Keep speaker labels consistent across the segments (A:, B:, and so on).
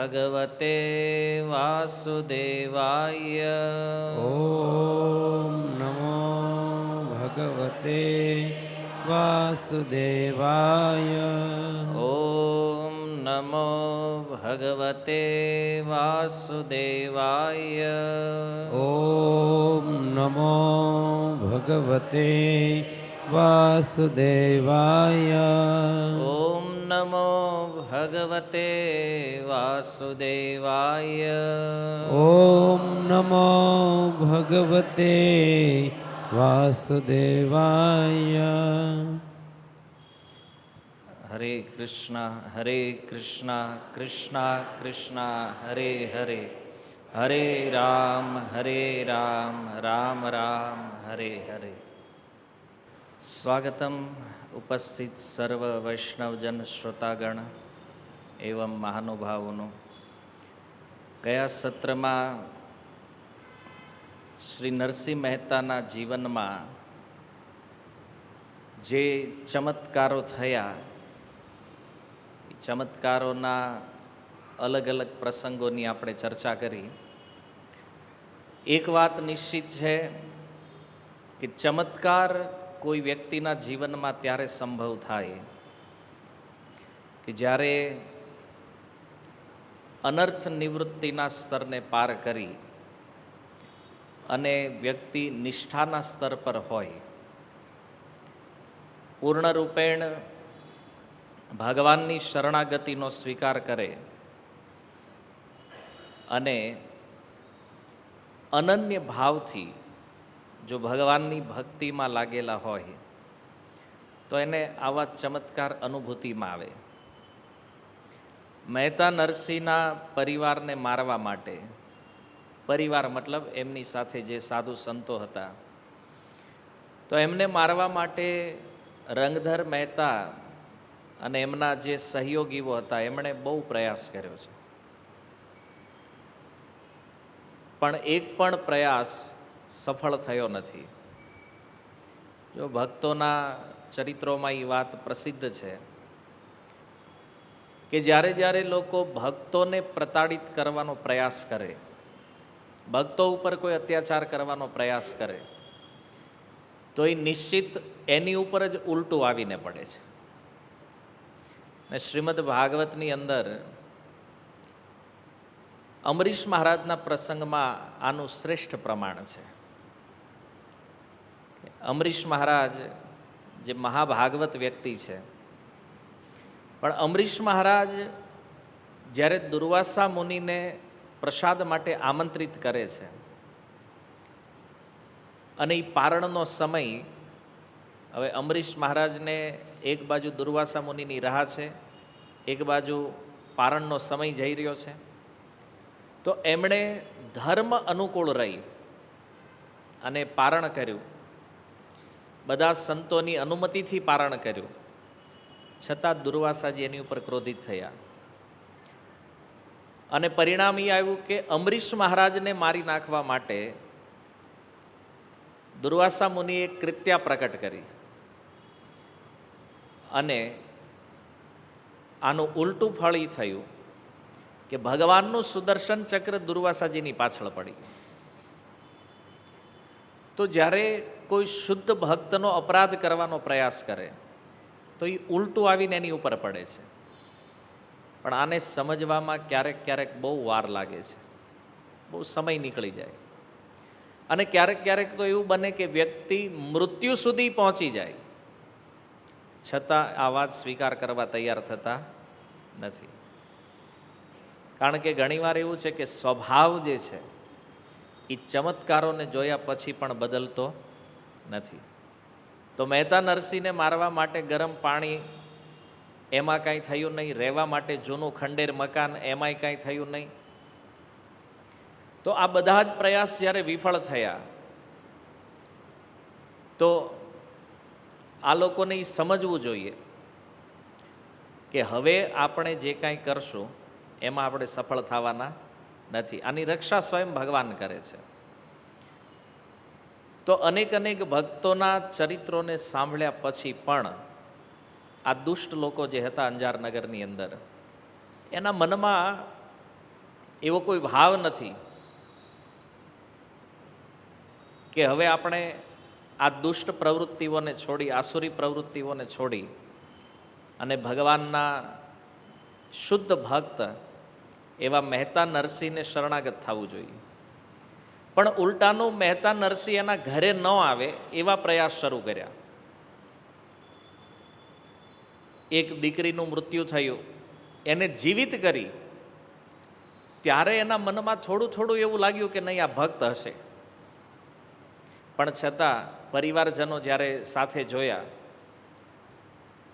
A: ભગવતે વાસુદેવાય.
B: ઓમ નમો ભગવતે વાસુદેવાય.
A: ઓમ નમો ભગવતે વાસુદેવાય.
B: ઓમ નમો ભગવતે વાસુદેવાય.
A: ઓમ નમો ભગવતે વાસુદેવાય.
B: ઓમ નમો ભગવતે વાસુદેવાય.
A: હરે કૃષ્ણ કૃષ્ણ કૃષ્ણ હરે હરે, હરે રામ રામ રામ હરે હરે. સ્વાગતમ ઉપસ્થિત સર્વ વૈષ્ણવજન શ્રોતાગણ એવં મહાનુભાવોનું. ગયા સત્રમાં શ્રી નરસિંહ મહેતાના જીવનમાં જે ચમત્કારો થયા, એ ચમત્કારોના અલગ અલગ પ્રસંગોની આપણે ચર્ચા કરી. એક વાત નિશ્ચિત છે કે ચમત્કાર કોઈ વ્યક્તિના જીવનમાં ત્યારે સંભવ થાય કે જ્યારે અનર્થ નિવૃત્તિના સ્તરને પાર કરી અને વ્યક્તિ નિષ્ઠાના સ્તર પર હોય, પૂર્ણરૂપેણ ભગવાનની શરણાગતિનો સ્વીકાર કરે અને અનન્ય ભાવથી જો ભગવાનની ભક્તિમાં લાગેલા હોય તો એને આવા ચમત્કાર અનુભૂતિમાં આવે. મહેતા નરસિંહના પરિવારને મારવા માટે, પરિવાર મતલબ એમની સાથે જે સાધુ સંતો હતા, તો એમને મારવા માટે રંગધર મહેતા અને એમના જે સહયોગીઓ હતા એમણે બહુ પ્રયાસ કર્યો છે, પણ એક પણ પ્રયાસ સફળ થયો નથી. જો ભક્તોના ચરિત્રોમાં એ વાત પ્રસિદ્ધ છે કે જ્યારે જ્યારે લોકો ભક્તોને પ્રતાડિત કરવાનો પ્રયાસ કરે, ભક્તો ઉપર કોઈ અત્યાચાર કરવાનો પ્રયાસ કરે, તો એ નિશ્ચિત એની ઉપર જ ઉલટું આવીને પડે છે. ને શ્રીમદ ભાગવતની અંદર અમરીશ મહારાજના પ્રસંગમાં આનું શ્રેષ્ઠ પ્રમાણ છે. અમરીશ મહારાજ જે મહાભાગવત વ્યક્તિ છે, પણ અમરીશ મહારાજ જ્યારે દુર્વાસા મુનિને પ્રસાદ માટે આમંત્રિત કરે છે અને એ પારણનો સમય, હવે અમરીશ મહારાજને એક બાજુ દુર્વાસા મુનિની રાહ છે, એક બાજુ પારણનો સમય જઈ રહ્યો છે, તો એમણે ધર્મ અનુકૂળ રહી અને પારણ કર્યું. બધા સંતોની અનુમતિથી પારણ કર્યું, છતાં દુર્વાસાજી એની ઉપર ક્રોધિત થયા અને પરિણામ એ આવ્યું કે અમરીશ મહારાજને મારી નાખવા માટે દુર્વાસા મુનિએ કૃત્યા પ્રકટ કરી અને આનું ઉલટું ફળ એ થયું કે ભગવાનનું સુદર્શન ચક્ર દુર્વાસાજીની પાછળ પડી. તો જ્યારે કોઈ શુદ્ધ ભક્તનો અપરાધ કરવાનો પ્રયાસ કરે તો એ ઉલટું આવીને એની ઉપર પડે છે. પણ આને સમજવામાં ક્યારેક ક્યારેક બહુ વાર લાગે છે, બહુ સમય નીકળી જાય, અને ક્યારેક ક્યારેક તો એવું બને કે વ્યક્તિ મૃત્યુ સુધી પહોંચી જાય છતાં આ વાત સ્વીકાર કરવા તૈયાર થતા નથી. કારણ કે ઘણીવાર એવું છે કે સ્વભાવ જે છે એ ચમત્કારોને જોયા પછી પણ બદલતો નથી. તો મહેતા નરસિંહને મારવા માટે ગરમ પાણી, એમાં કાંઈ થયું નહીં. રહેવા માટે જૂનું ખંડેર મકાન, એમાંય કાંઈ થયું નહીં. તો આ બધા જ પ્રયાસ જ્યારે વિફળ થયા તો આ લોકોને એ સમજવું જોઈએ કે હવે આપણે જે કાંઈ કરશું એમાં આપણે સફળ થવાના નથી. આની રક્ષા સ્વયં ભગવાન કરે છે. તો અનેક અનેક ભક્તોના ચરિત્રોને સાંભળ્યા પછી પણ આ દુષ્ટ લોકો જે હતા અંજાર નગરની અંદર, એના મનમાં એવો કોઈ ભાવ નથી કે હવે આપણે આ દુષ્ટ પ્રવૃત્તિઓને છોડી, આસુરી પ્રવૃત્તિઓને છોડી અને ભગવાનના શુદ્ધ ભક્ત એવા મહેતા નરસિંહને શરણાગત થવું જોઈએ. પણ ઉલટાનું મહેતા નરસિંહ એના ઘરે ન આવે એવા પ્રયાસ શરૂ કર્યા. એક દીકરીનું મૃત્યુ થયું, એને જીવિત કરી ત્યારે એના મનમાં થોડું થોડું એવું લાગ્યું કે નહીં, આ ભક્ત હશે. પણ છતાં પરિવારજનો જ્યારે સાથે જોયા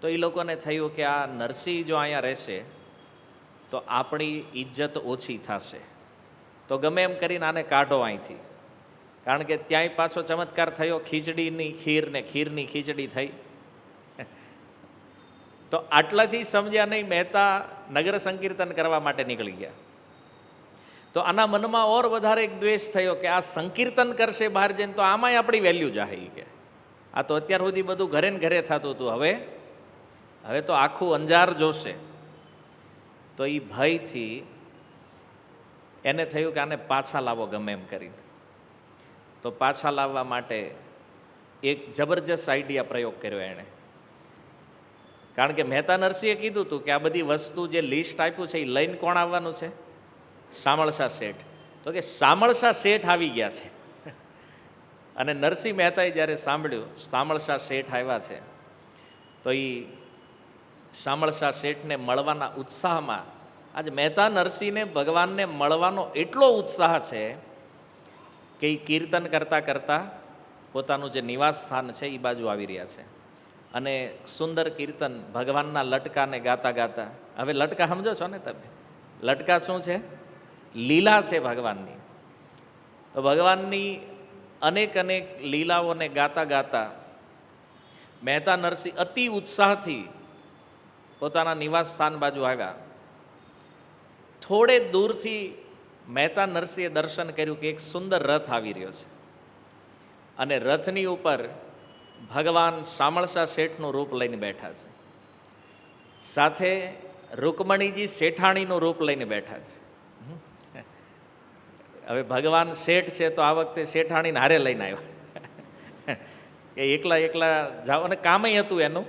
A: તો એ લોકોને થયું કે આ નરસિંહ જો અહીંયા રહેશે તો આપણી ઇજ્જત ઓછી થશે, તો ગમે એમ કરીને આને કાઢો અહીંથી. કારણ કે ત્યાંય પાછો ચમત્કાર થયો, ખીચડીની ખીર ને ખીરની ખીચડી થઈ. તો આટલાથી સમજ્યા નહીં, મહેતા નગર સંકીર્તન કરવા માટે નીકળી ગયા. તો આના મનમાં ઓર વધારે એક દ્વેષ થયો કે આ સંકીર્તન કરશે બહાર જઈને તો આમાંય આપણી વેલ્યુ જાહે કે આ તો અત્યાર સુધી બધું ઘરે ને ઘરે થતું હતું, હવે તો આખું અંજાર જોશે. તો એ ભયથી એને થયું કે આને પાછા લાવો ગમે એમ કરીને. તો પાછા લાવવા માટે એક જબરજસ્ત આઈડિયા પ્રયોગ કર્યો એણે. કારણ કે મહેતા નરસિંહે કીધું હતું કે આ બધી વસ્તુ જે લિસ્ટ આપ્યું છે એ લઈને કોણ આવવાનું છે? શામળશા શેઠ. તો કે શામળશા શેઠ આવી ગયા છે. અને નરસિંહ મહેતાએ જ્યારે સાંભળ્યું શામળશા શેઠ આવ્યા છે તો એ શામળશા શેઠને મળવાના ઉત્સાહમાં, આજે મહેતા નરસિંહને ભગવાનને મળવાનો એટલો ઉત્સાહ છે કે એ કીર્તન કરતાં કરતાં પોતાનું જે નિવાસ સ્થાન છે એ બાજુ આવી રહ્યા છે. અને સુંદર કીર્તન ભગવાનના લટકાને ગાતા ગાતા, હવે લટકા સમજો છો ને તમે? લટકા શું છે? લીલા છે ભગવાનની. તો ભગવાનની અનેક અનેક લીલાઓને ગાતા ગાતા મહેતા નરસિંહ અતિ ઉત્સાહથી પોતાના નિવાસ સ્થાન બાજુ આવ્યા. થોડે દૂરથી મહેતા નરસિંહે દર્શન કર્યું કે એક સુંદર રથ આવી રહ્યો છે અને રથની ઉપર ભગવાન શામળશા શેઠનું રૂપ લઈને બેઠા છે, સાથે રૂકમણીજી શેઠાણીનું રૂપ લઈને બેઠા છે. હવે ભગવાન શેઠ છે તો આ વખતે શેઠાણીને હારે લઈને આવ્યા કે એકલા એકલા જાઓ, અને કામય હતું એનું.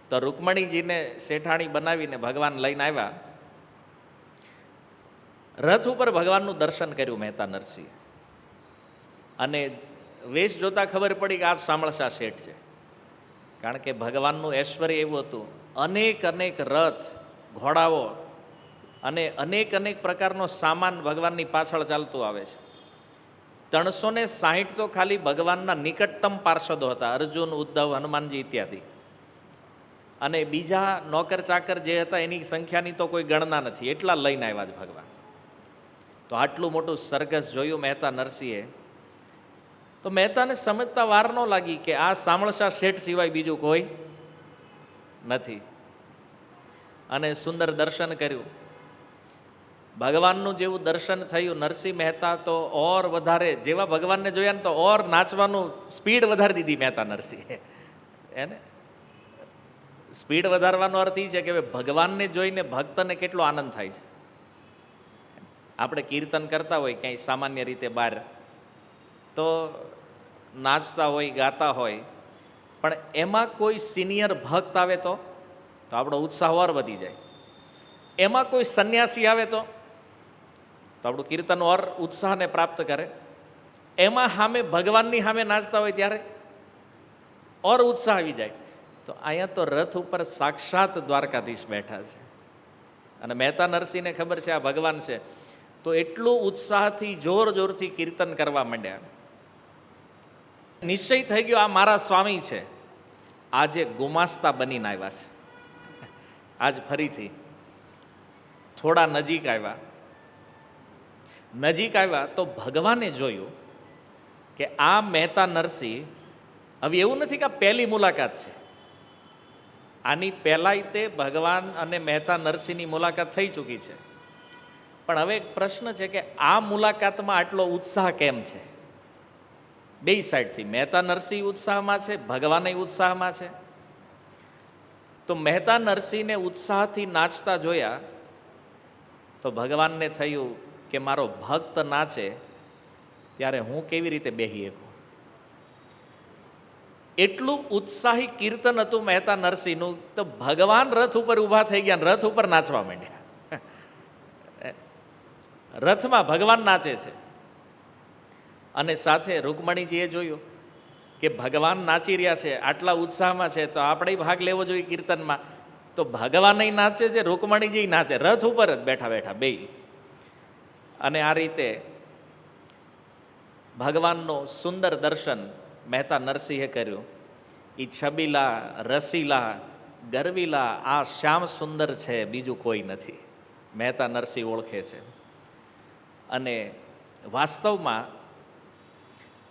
A: તો રૂકમણીજીને શેઠાણી બનાવીને ભગવાન લઈને આવ્યા. રથ ઉપર ભગવાનનું દર્શન કર્યું મહેતા નરસિંહ, અને વેશ જોતા ખબર પડી કે આ શામળશા શેઠ છે. કારણ કે ભગવાનનું ઐશ્વર્ય એવું હતું, અનેક અનેક રથ, ઘોડાઓ અને અનેક અનેક પ્રકારનો સામાન ભગવાનની પાછળ ચાલતું આવે છે. 360 તો ખાલી ભગવાનના નિકટતમ પાર્ષદો હતા, અર્જુન, ઉદ્ધવ, હનુમાનજી ઇત્યાદિ. અને બીજા નોકર ચાકર જે હતા એની સંખ્યાની તો કોઈ ગણના નથી, એટલા લઈને આવ્યા જ ભગવાન. તો આટલું મોટું સરઘસ જોયું મહેતા નરસિંહે. તો મહેતાને સમજતા વાર ન લાગી કે આ શામળશા શેઠ સિવાય બીજું કોઈ નથી. અને સુંદર દર્શન કર્યું. ભગવાનનું જેવું દર્શન થયું, નરસિંહ મહેતા તો ઓર વધારે, જેવા ભગવાનને જોયા ને તો ઓર નાચવાનું સ્પીડ વધારી દીધી મહેતા નરસિંહે. એને સ્પીડ વધારવાનો અર્થ એ છે કે ભગવાનને જોઈને ભક્તને કેટલો આનંદ થાય છે. આપણે કીર્તન કરતા હોય ક્યાંય સામાન્ય રીતે બહાર, તો નાચતા હોય, ગાતા હોય, પણ એમાં કોઈ સિનિયર ભક્ત આવે તો આપણો ઉત્સાહ ઓર વધી જાય. એમાં કોઈ સંન્યાસી આવે તો આપણું કીર્તન ઓર ઉત્સાહને પ્રાપ્ત કરે. એમાં સામે ભગવાનની સામે નાચતા હોય ત્યારે ઓર ઉત્સાહ આવી જાય. તો અહીંયા તો રથ ઉપર સાક્ષાત દ્વારકાધીશ બેઠા છે અને મહેતા નરસિંહને ખબર છે આ ભગવાન છે. તો એટલું ઉત્સાહથી જોર જોરથી કીર્તન કરવા માંડ્યા. નિશ્ચય થઈ ગયો આ મારા સ્વામી છે. આજે ગુમાસ્તા બનીને આવ્યા છે. આજ ફરીથી થોડા નજીક આવ્યા. નજીક આવ્યા તો ભગવાને જોયું કે આ મહેતા નરસિંહ, હવે એવું નથી કે આ પહેલી મુલાકાત છે, આની પહેલાંય તે ભગવાન અને મહેતા નરસિંહની મુલાકાત થઈ ચૂકી છે. પણ હવે એક પ્રશ્ન છે કે આ મુલાકાતમાં આટલો ઉત્સાહ કેમ છે? બે સાઈડથી મહેતા નરસિંહ ઉત્સાહમાં છે, ભગવાનય ઉત્સાહમાં છે. તો મહેતા નરસિંહને ઉત્સાહથી નાચતા જોયા તો ભગવાનને થયું કે મારો ભક્ત નાચે ત્યારે હું કેવી રીતે બેહી શકું. એટલું ઉત્સાહી કીર્તન હતું મહેતા નરસિંહનું, તો ભગવાન રથ ઉપર ઊભા થઈ ગયા, રથ ઉપર નાચવા માંડ્યા. રથમાં ભગવાન નાચે છે, અને સાથે રૂકમણીજીએ જોયું કે ભગવાન નાચી રહ્યા છે, આટલા ઉત્સાહમાં છે, તો આપણે ભાગ લેવો જોઈએ કીર્તનમાં. તો ભગવાન નાચે છે, રૂકમણીજી નાચે, રથ ઉપર જ બેઠા બેઠા બે. અને આ રીતે ભગવાનનું સુંદર દર્શન મહેતા નરસિંહે કર્યું. એ છબીલા, રસીલા, ગરવીલા આ શ્યામ સુંદર છે, બીજું કોઈ નથી, મહેતા નરસિંહ ઓળખે છે. અને વાસ્તવમાં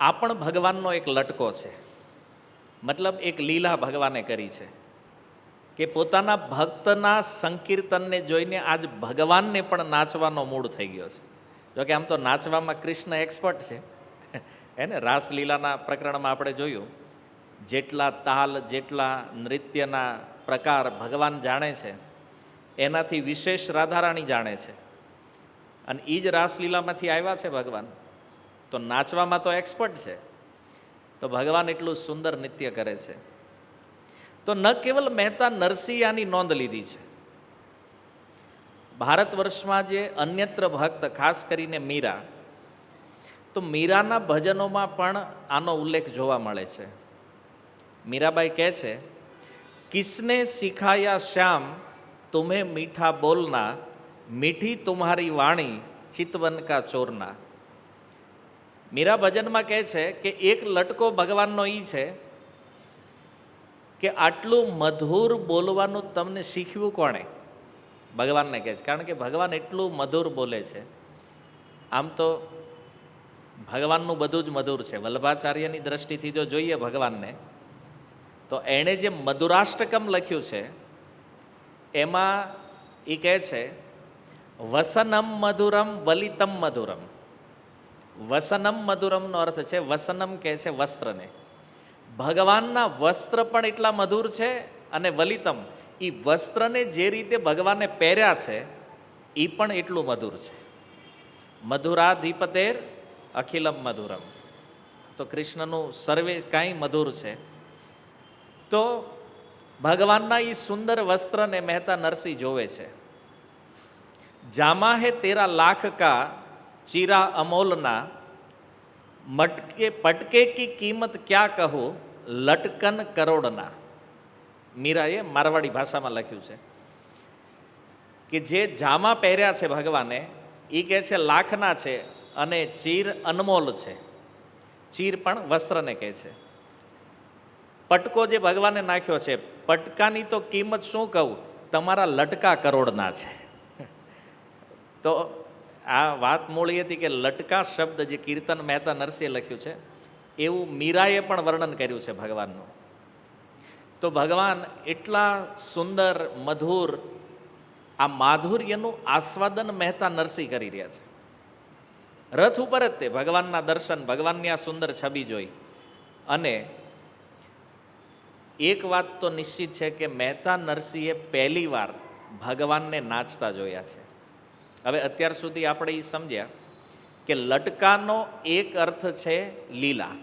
A: આ પણ ભગવાનનો એક લટકો છે, મતલબ એક લીલા ભગવાને કરી છે કે પોતાના ભક્તના સંકીર્તનને જોઈને આજ ભગવાનને પણ નાચવાનો મૂડ થઈ ગયો છે. જોકે આમ તો નાચવામાં કૃષ્ણ એક્સપર્ટ છે, એને રાસલીલાના પ્રકરણમાં આપણે જોયું, જેટલા તાલ, જેટલા નૃત્યના પ્રકાર ભગવાન જાણે છે, એનાથી વિશેષ રાધારાણી જાણે છે. અને એ જ રાસલીલામાંથી આવ્યા છે ભગવાન, તો નાચવામાં તો એક્સપર્ટ છે. તો ભગવાન એટલું સુંદર નૃત્ય કરે છે. તો ન કેવલ મહેતા નરસિંહ આની નોંધ લીધી છે, ભારત વર્ષમાં જે અન્યત્ર ભક્ત, ખાસ કરીને મીરા, તો મીરાના ભજનોમાં પણ આનો ઉલ્લેખ જોવા મળે છે. મીરાબાઈ કહે છે, કિસને સિખાયા શ્યામ તુમ્હે મીઠા બોલના, મીઠી તુમ્હારી વાણી ચિતવન કા ચોરના. મીરા ભજનમાં કહે છે કે એક લટકો ભગવાનનો એ છે કે આટલું મધુર બોલવાનું તમને શીખવ્યું કોણે? ભગવાનને કહે છે, કારણ કે ભગવાન એટલું મધુર બોલે છે. આમ તો ભગવાનનું બધું જ મધુર છે. વલ્લભાચાર્યની દ્રષ્ટિથી જો જોઈએ ભગવાનને, તો એણે જે મધુરાષ્ટકમ લખ્યું છે એમાં એ કહે છે, વસનમ મધુરમ વલિતમ મધુરમ. વસનમ મધુરમનો અર્થ છે, વસનમ કહે છે વસ્ત્રને, ભગવાનના વસ્ત્ર પણ એટલા મધુર છે, અને વલિતમ એ વસ્ત્રને જે રીતે ભગવાને પહેર્યા છે એ પણ એટલું મધુર છે. મધુરાધિપતેર અખિલમ મધુરમ. તો કૃષ્ણનું સર્વે કાંઈ મધુર છે. તો ભગવાનના એ સુંદર વસ્ત્રને મહેતા નરસિંહ જોવે છે. જામા હે તેરા લાખ કા ચીરા અમોલના, મટકે પટકે કી કિંમત ક્યાં કહું, લટકન કરોડના. મીરાએ મારવાડી ભાષામાં લખ્યું છે કે જે જામા પહેર્યા છે ભગવાને એ કહે છે લાખના છે, અને ચીર અનમોલ છે. ચીર પણ વસ્ત્રને કહે છે. પટકો જે ભગવાને નાખ્યો છે, પટકાની તો કિંમત શું કહું, તમારા લટકા કરોડના છે. તો આ વાત મૂળ એ હતી કે લટકા શબ્દ જે કીર્તન મહેતા નરસિંહે લખ્યું છે, એવું મીરાએ પણ વર્ણન કર્યું છે ભગવાનનું. તો ભગવાન એટલા સુંદર, મધુર, આ માધુર્યનું આસ્વાદન મહેતા નરસિંહ કરી રહ્યા છે. રથ ઉપર જ તે ભગવાનના દર્શન, ભગવાનની આ સુંદર છબી જોઈ. અને એક વાત તો નિશ્ચિત છે કે મહેતા નરસિંહે પહેલી વાર ભગવાનને નાચતા જોયા છે. હવે અત્યાર સુધી આપણે એ સમજ્યા કે લટકાનો એક અર્થ છે લીલા,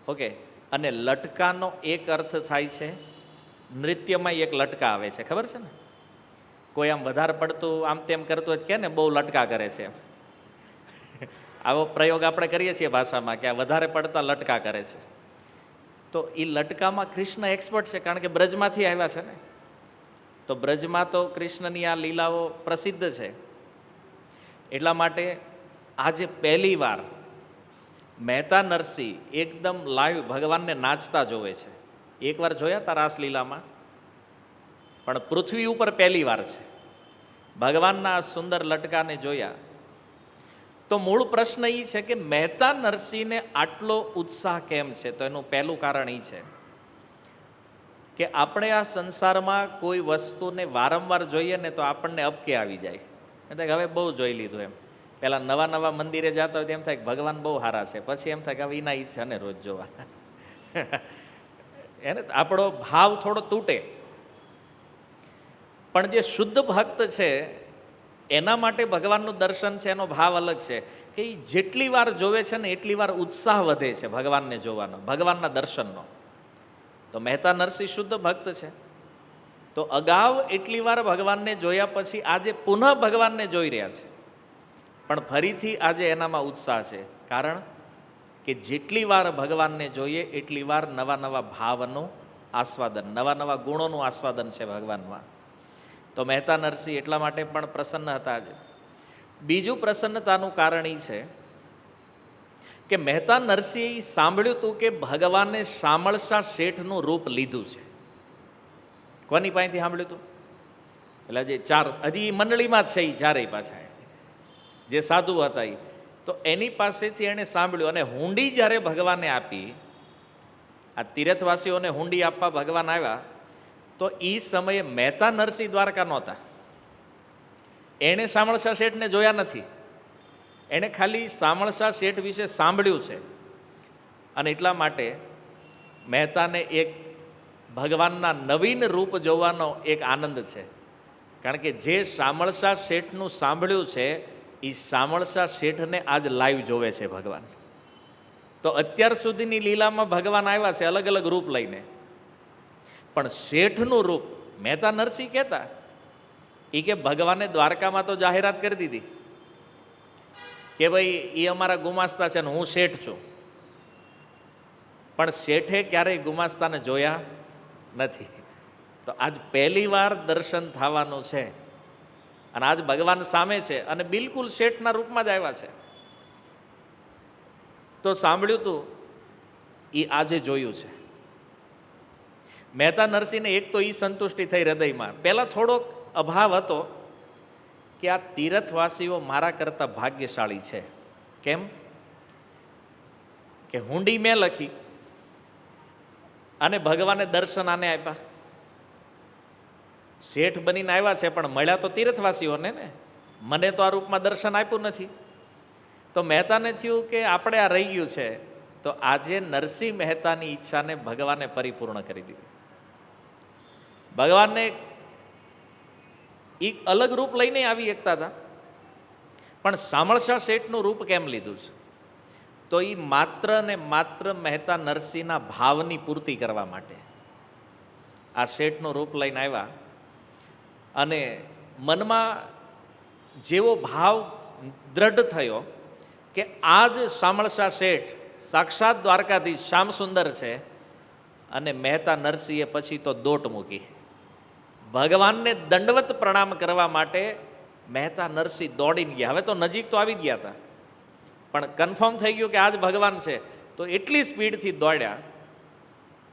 A: ઓકે, અને લટકાનો એક અર્થ થાય છે નૃત્યમાં એક લટકા આવે છે, ખબર છે ને? કોઈ આમ વધારે પડતું આમ તેમ કરતું હોય કે ને બહુ લટકા કરે છે, આવો પ્રયોગ આપણે કરીએ છીએ ભાષામાં કે આ વધારે પડતા લટકા કરે છે. તો એ લટકામાં કૃષ્ણ એક્સપર્ટ છે, કારણ કે બ્રજમાંથી આવ્યા છે ને. તો બ્રજમાં તો કૃષ્ણની આ લીલાઓ પ્રસિદ્ધ છે. એટલા માટે આજે પહેલી વાર મહેતા નરસિંહ એકદમ લાઈવ ભગવાનને નાચતા જોવે છે. એકવાર જોયા હતા રાસલીલામાં, પણ પૃથ્વી ઉપર પહેલી વાર છે ભગવાનના આ સુંદર લટકાને જોયા. તો મૂળ પ્રશ્ન એ છે કે મહેતા નરસિંહને આટલો ઉત્સાહ કેમ છે? તો એનું પહેલું કારણ એ છે કે આપણે આ સંસારમાં કોઈ વસ્તુને વારંવાર જોઈએ ને તો આપણને અપકે આવી જાય. એટલે હવે બહુ જોઈ લીધું એમ. પહેલાં નવા નવા મંદિરે જતા હોય તો એમ થાય કે ભગવાન બહુ સારા છે, પછી એમ થાય કે હવે એના ઈચ્છા ને રોજ જોવા. એને આપણો ભાવ થોડો તૂટે. પણ જે શુદ્ધ ભક્ત છે એના માટે ભગવાનનું દર્શન છે, એનો ભાવ અલગ છે કે એ જેટલી વાર જોવે છે ને એટલી વાર ઉત્સાહ વધે છે ભગવાનને જોવાનો, ભગવાનના દર્શનનો. તો મહેતા નરસિંહ શુદ્ધ ભક્ત છે, તો અગાઉ એટલી વાર ભગવાનને જોયા પછી આજે પુનઃ ભગવાનને જોઈ રહ્યા છે, પણ ફરીથી આજે એનામાં ઉત્સાહ છે. કારણ કે જેટલી વાર ભગવાનને જોઈએ એટલી વાર નવા નવા ભાવનું આસ્વાદન, નવા નવા ગુણોનું આસ્વાદન છે ભગવાનમાં. તો મહેતા નરસિંહ એટલા માટે પણ પ્રસન્ન હતા આજે. બીજું પ્રસન્નતાનું કારણ એ છે કે મહેતા નરસિંહ સાંભળ્યું હતું કે ભગવાને શામળશા શેઠનું રૂપ લીધું છે. કોની પાસેથી સાંભળ્યું હતું? એટલે જે ચાર હજી મંડળીમાં જ છે એ ચારેય પાછા જે સાધુ હતા એ, તો એની પાસેથી એણે સાંભળ્યું. અને હુંડી જ્યારે ભગવાને આપી, આ તીર્થવાસીઓને હુંડી આપવા ભગવાન આવ્યા, તો એ સમયે મહેતા નરસિંહ દ્વારકા નહોતા. એણે શામળશા શેઠને જોયા નથી, એણે ખાલી શામળશા શેઠ વિશે સાંભળ્યું છે. અને એટલા માટે મહેતાને એક ભગવાનના નવીન રૂપ જોવાનો એક આનંદ છે. કારણ કે જે શામળશા શેઠનું સાંભળ્યું છે એ શામળશા શેઠને આજ લાઈવ જોવે છે ભગવાન. તો અત્યાર સુધીની લીલામાં ભગવાન આવ્યા છે અલગ અલગ રૂપ લઈને, પણ શેઠનું રૂપ મહેતા નરસિંહ કહેતા એ કે ભગવાને દ્વારકામાં તો જાહેરાત કરી દીધી કે ભાઈ એ અમારા ગુમાસ્તા છે ને હું શેઠ છું, પણ શેઠે ક્યારેય ગુમાસ્તાને જોયા નથી. તો આજ પહેલી વાર દર્શન થવાનું છે અને આજ ભગવાન સામે છે અને બિલકુલ શેઠના રૂપમાં જ આવ્યા છે. તો સાંભળ્યું તું એ આજે જોયું છે. મહેતા નરસિંહને એક તો એ સંતુષ્ટિ થઈ હૃદયમાં. પહેલાં થોડોક અભાવ હતો કે આ તીર્થવાસીઓ મારા કરતાં ભાગ્યશાળી છે. કેમ કે હુંડી મેં લખી અને ભગવાને દર્શન આને આપ્યા. શેઠ બનીને આવ્યા છે પણ મળ્યા તો તીર્થવાસીઓને ને, મને તો આ રૂપમાં દર્શન આપ્યું નથી. તો મહેતાને થયું કે આપણે આ રહી ગયું છે. તો આજે નરસિંહ મહેતાની ઈચ્છાને ભગવાને પરિપૂર્ણ કરી દીધી. ભગવાનને એક અલગ રૂપ લઈને આવી એકતા હતા, પણ શામળશા શેઠનું રૂપ કેમ લીધું છે? તો એ માત્ર ને માત્ર મહેતા નરસિંહના ભાવની પૂર્તિ કરવા માટે આ શેઠનું રૂપ લઈને આવ્યા. અને મનમાં જેવો ભાવ દ્રઢ થયો કે આજ શામળશા શેઠ સાક્ષાત દ્વારકાધીશ શ્યામ સુંદર છે. અને મહેતા નરસિંહે પછી તો દોટ મૂકી. ભગવાનને દંડવત પ્રણામ કરવા માટે મહેતા નરસિંહ દોડીને ગયા. હવે તો નજીક તો આવી ગયા હતા, પણ કન્ફર્મ થઈ ગયું કે આજ ભગવાન છે. તો એટલી સ્પીડથી દોડ્યા,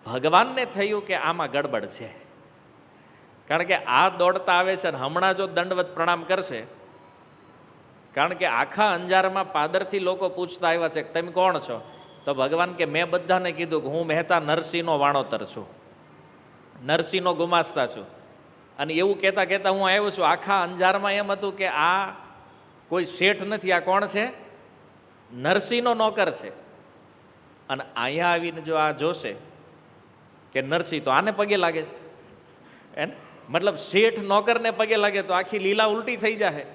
A: ભગવાનને થયું કે આમાં ગડબડ છે. કારણ કે આ દોડતા આવે છે ને હમણાં જો દંડવત પ્રણામ કરશે, કારણ કે આખા અંજારમાં પાદરથી લોકો પૂછતા આવ્યા છે કે તમે કોણ છો? તો ભગવાન કે મેં બધાને કીધું કે હું મહેતા નરસિંહનો વાણોતર છું, નરસિંહનો ગુમાસ્તા છું. અને એવું કહેતા કહેતા હું આવ્યો છું. આખા અંજારમાં એમ હતું કે આ કોઈ શેઠ નથી, આ કોણ છે? નરસિંહનો નોકર છે. અને અહીંયા આવીને જો આ જોશે કે નરસિંહ તો આને પગે લાગે છે, એને મતલબ શેઠ નોકરને પગે લાગે તો આખી લીલા ઉલટી થઈ જાય.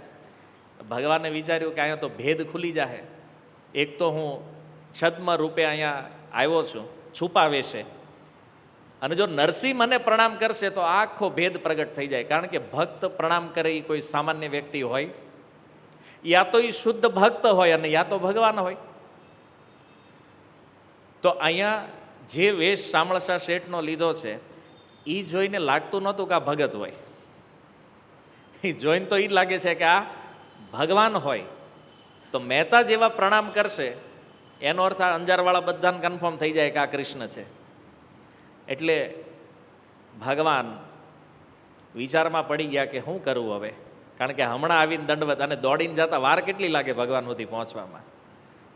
A: ભગવાને વિચાર્યું કે અહીંયા તો ભેદ ખુલી જાય. એક તો હું છદ્મ રૂપે અહીંયા આવ્યો છું છુપાવે છે, અને જો નરસિંહ મને પ્રણામ કરશે તો આખો ભેદ પ્રગટ થઈ જાય. કારણ કે ભક્ત પ્રણામ કરે એ કોઈ સામાન્ય વ્યક્તિ હોય, યા તો એ શુદ્ધ ભક્ત હોય અને યા તો ભગવાન હોય. તો અહીંયા જે વેશ શામળશા શેઠનો લીધો છે એ જોઈને લાગતું નહોતું કે આ ભગત હોય. એ જોઈને તો એ જ લાગે છે કે આ ભગવાન હોય. તો મહેતા જેવા પ્રણામ કરશે એનો અર્થ આ અંજારવાળા બધાને કન્ફર્મ થઈ જાય કે આ કૃષ્ણ છે. એટલે ભગવાન વિચારમાં પડી ગયા કે શું કરવું હવે, કારણ કે હમણાં આવીને દંડવત અને દોડીને જતા વાર કેટલી લાગે ભગવાન સુધી પહોંચવામાં.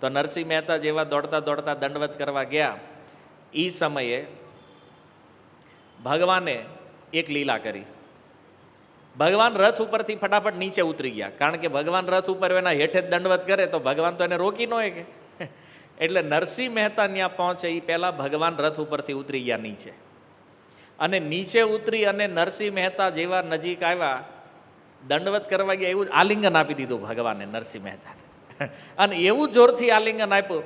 A: તો નરસિંહ મહેતા જેવા દોડતા દોડતા દંડવત કરવા ગયા. એ સમયે ભગવાને એક લીલા કરી. ભગવાન રથ ઉપરથી ફટાફટ નીચે ઉતરી ગયા, કારણ કે ભગવાન રથ ઉપર એના હેઠે જ દંડવત કરે તો ભગવાન તો એને રોકી ન કે. એટલે નરસિંહ મહેતા ત્યાં પહોંચે એ પહેલાં ભગવાન રથ ઉપરથી ઉતરી ગયા નીચે. અને નીચે ઉતરી અને નરસિંહ મહેતા જેવા નજીક આવ્યા, દંડવત કરવા ગયા એવું જ આલિંગન આપી દીધું ભગવાને નરસિંહ મહેતાને. અને એવું જોરથી આલિંગન આપ્યું,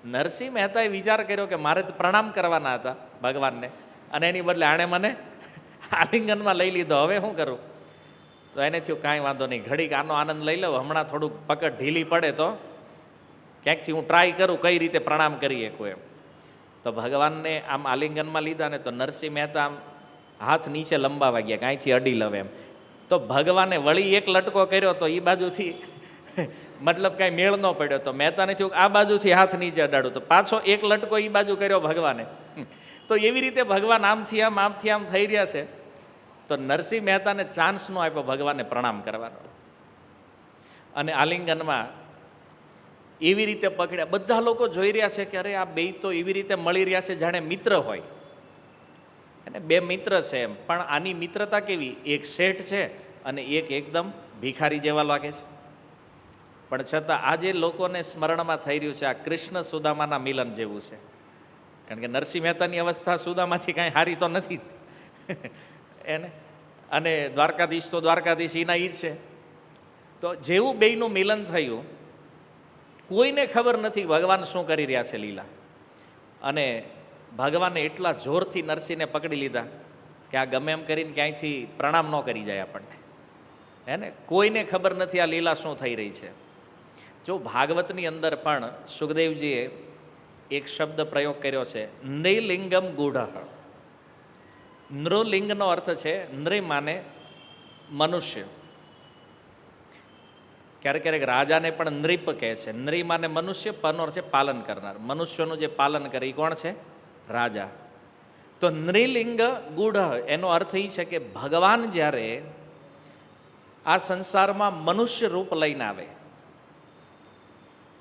A: નરસિંહ મહેતાએ વિચાર કર્યો કે મારે તો પ્રણામ કરવાના હતા ભગવાનને, અને એની બદલે આણે મને આલિંગનમાં લઈ લીધો, હવે શું કરું? તો એને થયું કાંઈ વાંધો નહીં, ઘડીક આનો આનંદ લઈ લઉં, હમણાં થોડુંક પકડ ઢીલી પડે તો ક્યાંકથી હું ટ્રાય કરું કઈ રીતે પ્રણામ કરી શકું એમ. તો ભગવાનને આમ આલિંગનમાં લીધા ને તો નરસિંહ મહેતા આમ હાથ નીચે લંબાવા ગયા, કાંઈથી અડી લવે એમ. તો ભગવાને વળી એક લટકો કર્યો તો એ બાજુથી મતલબ કાંઈ મેળ ન પડ્યો, તો મહેતાને થયું આ બાજુથી હાથ નીચે અડાડું, તો પાછો એક લટકો એ બાજુ કર્યો ભગવાને. તો એવી રીતે ભગવાન આમથી આમ થઈ રહ્યા છે. તો નરસિંહ મહેતાને ચાન્સ નો આપ્યો ભગવાનને પ્રણામ કરવાનો, અને આલિંગનમાં એવી રીતે પકડ્યા. બધા લોકો જોઈ રહ્યા છે કે અરે આ બે તો એવી રીતે મળી રહ્યા છે જાણે મિત્ર હોય, અને બે મિત્ર છે એમ. પણ આની મિત્રતા કેવી, એક શેઠ છે અને એક એકદમ ભિખારી જેવા લાગે છે. પણ છતાં આજે લોકોને સ્મરણમાં થઈ રહ્યું છે આ કૃષ્ણ સુદામાના મિલન જેવું છે. કારણ કે નરસિંહ મહેતાની અવસ્થા સુદામાથી કાંઈ હારી તો નથી એને, અને દ્વારકાધીશ તો દ્વારકાધીશ એના ઈ જ છે. તો જેવું બેયનું મિલન થયું, કોઈને ખબર નથી ભગવાન શું કરી રહ્યા છે લીલા. અને ભગવાને એટલા જોરથી નરસિંહને પકડી લીધા કે આ ગમે એમ કરીને ક્યાંયથી પ્રણામ ન કરી જાય આપણને, હે ને. કોઈને ખબર નથી આ લીલા શું થઈ રહી છે. જો ભાગવતની અંદર પણ સુખદેવજીએ એક શબ્દ પ્રયોગ કર્યો છે, નૃલિંગમ ગૂઢ. નૃલિંગનો અર્થ છે નૃ માને મનુષ્ય, ક્યારેક ક્યારેક રાજાને પણ નૃપ કહે છે. નૃ માને મનુષ્ય, પરનો અર્થ છે પાલન કરનાર. મનુષ્યનું જે પાલન કરે એ કોણ છે? રાજા. તો નૃલિંગ ગૂઢ એનો અર્થ એ છે કે ભગવાન જ્યારે આ સંસારમાં મનુષ્ય રૂપ લઈને આવે,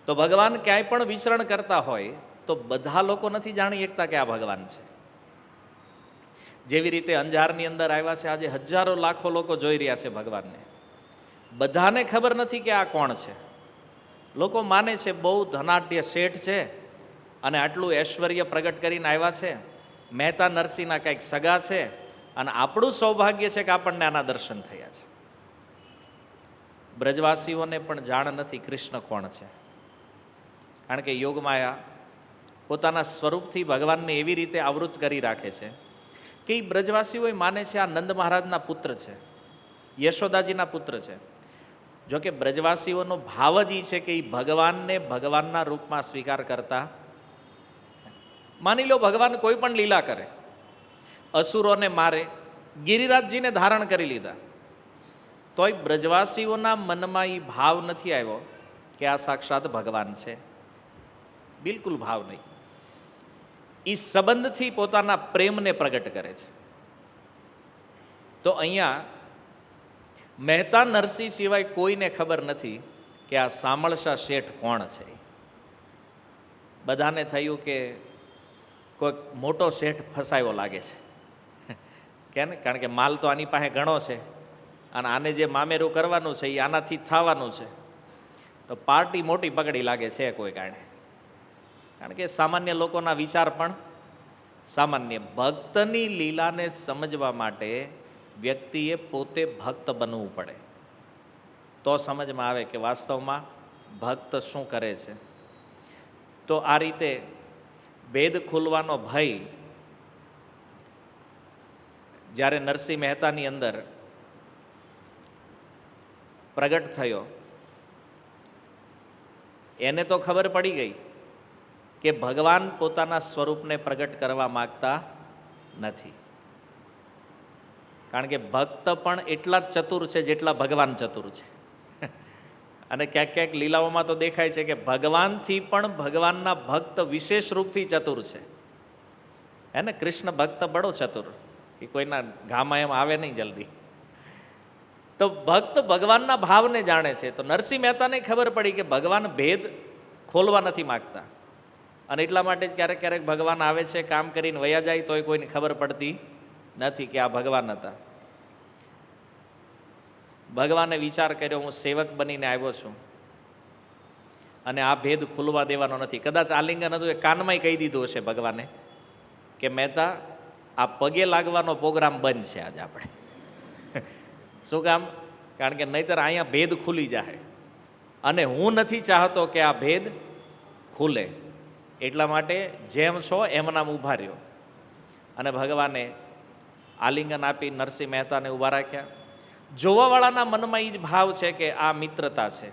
A: તો ભગવાન ક્યાંય પણ વિચરણ કરતા હોય તો બધા લોકો નથી જાણી શકતા કે આ ભગવાન છે. જેવી રીતે અંજારની અંદર આવ્યા છે, આજે હજારો લાખો લોકો જોઈ રહ્યા છે ભગવાનને, બધાને ખબર નથી કે આ કોણ છે. લોકો માને છે બહુ ધનાઢ્ય શેઠ છે અને આટલું ઐશ્વર્ય પ્રગટ કરીને આવ્યા છે, મહેતા નરસિંહના કંઈક સગા છે, અને આપણું સૌભાગ્ય છે કે આપણને આના દર્શન થયા છે. બ્રજવાસીઓને પણ જાણ નથી કૃષ્ણ કોણ છે, કારણ કે યોગમાયા પોતાના સ્વરૂપથી ભગવાનને એવી રીતે આવૃત કરી રાખે છે કે એ બ્રજવાસીઓ માને છે આ નંદ મહારાજના પુત્ર છે, યશોદાજીના પુત્ર છે. જોકે બ્રજવાસીઓનો ભાવ જ એ છે કે એ ભગવાનને ભગવાનના રૂપમાં સ્વીકાર કરતા. માની લો ભગવાન કોઈ પણ લીલા કરે, અસુરોને મારે, ગિરિરાજજીને ધારણ કરી લીધા, તોય બ્રજવાસીઓના મનમાં એ ભાવ નથી આવ્યો કે આ સાક્ષાત ભગવાન છે. બિલકુલ ભાવ નહીં. એ સંબંધથી પોતાના પ્રેમને પ્રગટ કરે છે. તો અહીંયા મહેતા નરસિંહ સિવાય કોઈને ખબર નથી કે આ સામળશા શેઠ કોણ છે. બધાને થયું કે કોઈક મોટો શેઠ ફસાયો લાગે છે, કે ને, કારણ કે માલ તો આની પાસે ઘણો છે અને આને જે મામેરું કરવાનું છે એ આનાથી જ થવાનું છે. તો પાર્ટી મોટી પકડી લાગે છે કોઈ કારણે, કારણ કે સામાન્ય લોકોના વિચાર પણ સામાન્ય. ભક્તની લીલાને સમજવા માટે વ્યક્તિએ પોતે ભક્ત બનવું પડે, તો સમજમાં આવે કે વાસ્તવમાં ભક્ત શું કરે છે. તો આ રીતે ભેદ ખુલવાનો ભય જ્યારે નરસિંહ મહેતાની અંદર પ્રગટ થયો, એને તો ખબર પડી ગઈ કે ભગવાન પોતાના સ્વરૂપને પ્રગટ કરવા માગતા નથી, કારણ કે ભક્ત પણ એટલા જ ચતુર છે જેટલા ભગવાન ચતુર છે. અને ક્યાંક ક્યાંક લીલાઓમાં તો દેખાય છે કે ભગવાનથી પણ ભગવાનના ભક્ત વિશેષ રૂપથી ચતુર છે, હે ને. કૃષ્ણ ભક્ત બડો ચતુર, એ કોઈના ગામાં એમ આવે નહીં જલ્દી. તો ભક્ત ભગવાનના ભાવને જાણે છે. તો નરસિંહ મહેતાને ખબર પડી કે ભગવાન ભેદ ખોલવા નથી માગતા, અને એટલા માટે જ ક્યારેક ક્યારેક ભગવાન આવે છે, કામ કરીને વયા જાય તોય કોઈને ખબર પડતી નથી કે આ ભગવાન હતા. ભગવાને વિચાર કર્યો, હું સેવક બનીને આવ્યો છું અને આ ભેદ ખુલવા દેવાનો નથી. કદાચ આલિંગન હતું એ કાનમાંય કહી દીધું હશે ભગવાને કે મહેતા આ પગે લાગવાનો પ્રોગ્રામ બંધ છે આજે આપણે. શું કામ? કારણ કે નહીંતર અહીંયા ભેદ ખુલી જાય, અને હું નથી ચાહતો કે આ ભેદ ખુલે. એટલા માટે જેમ છો એમનામ ઊભા રહ્યો. અને ભગવાને આલિંગન આપી નરસિંહ મહેતાને ઊભા રાખ્યા. જોવાવાળાના મનમાં એ જ ભાવ છે કે આ મિત્રતા છે.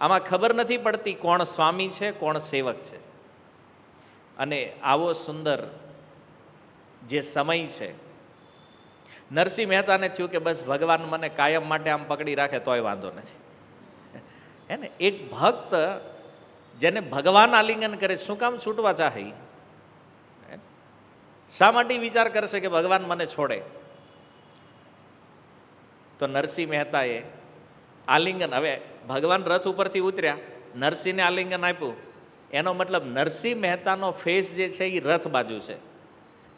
A: આમાં ખબર નથી પડતી કોણ સ્વામી છે કોણ સેવક છે. અને આવો સુંદર જે સમય છે, નરસિંહ મહેતાને થયું કે બસ ભગવાન મને કાયમ માટે આમ પકડી રાખે તોય વાંધો નથી. હે ને, એક ભક્ત જેને ભગવાન આલિંગન કરે શું કામ છૂટવા ચાહે? શા માટે વિચાર કરશે કે ભગવાન મને છોડે? તો નરસિંહ મહેતાએ આલિંગન, હવે ભગવાન રથ ઉપરથી ઉતર્યા, નરસિંહને આલિંગન આપ્યું, એનો મતલબ નરસિંહ મહેતાનો ફેસ જે છે એ રથ બાજુ છે,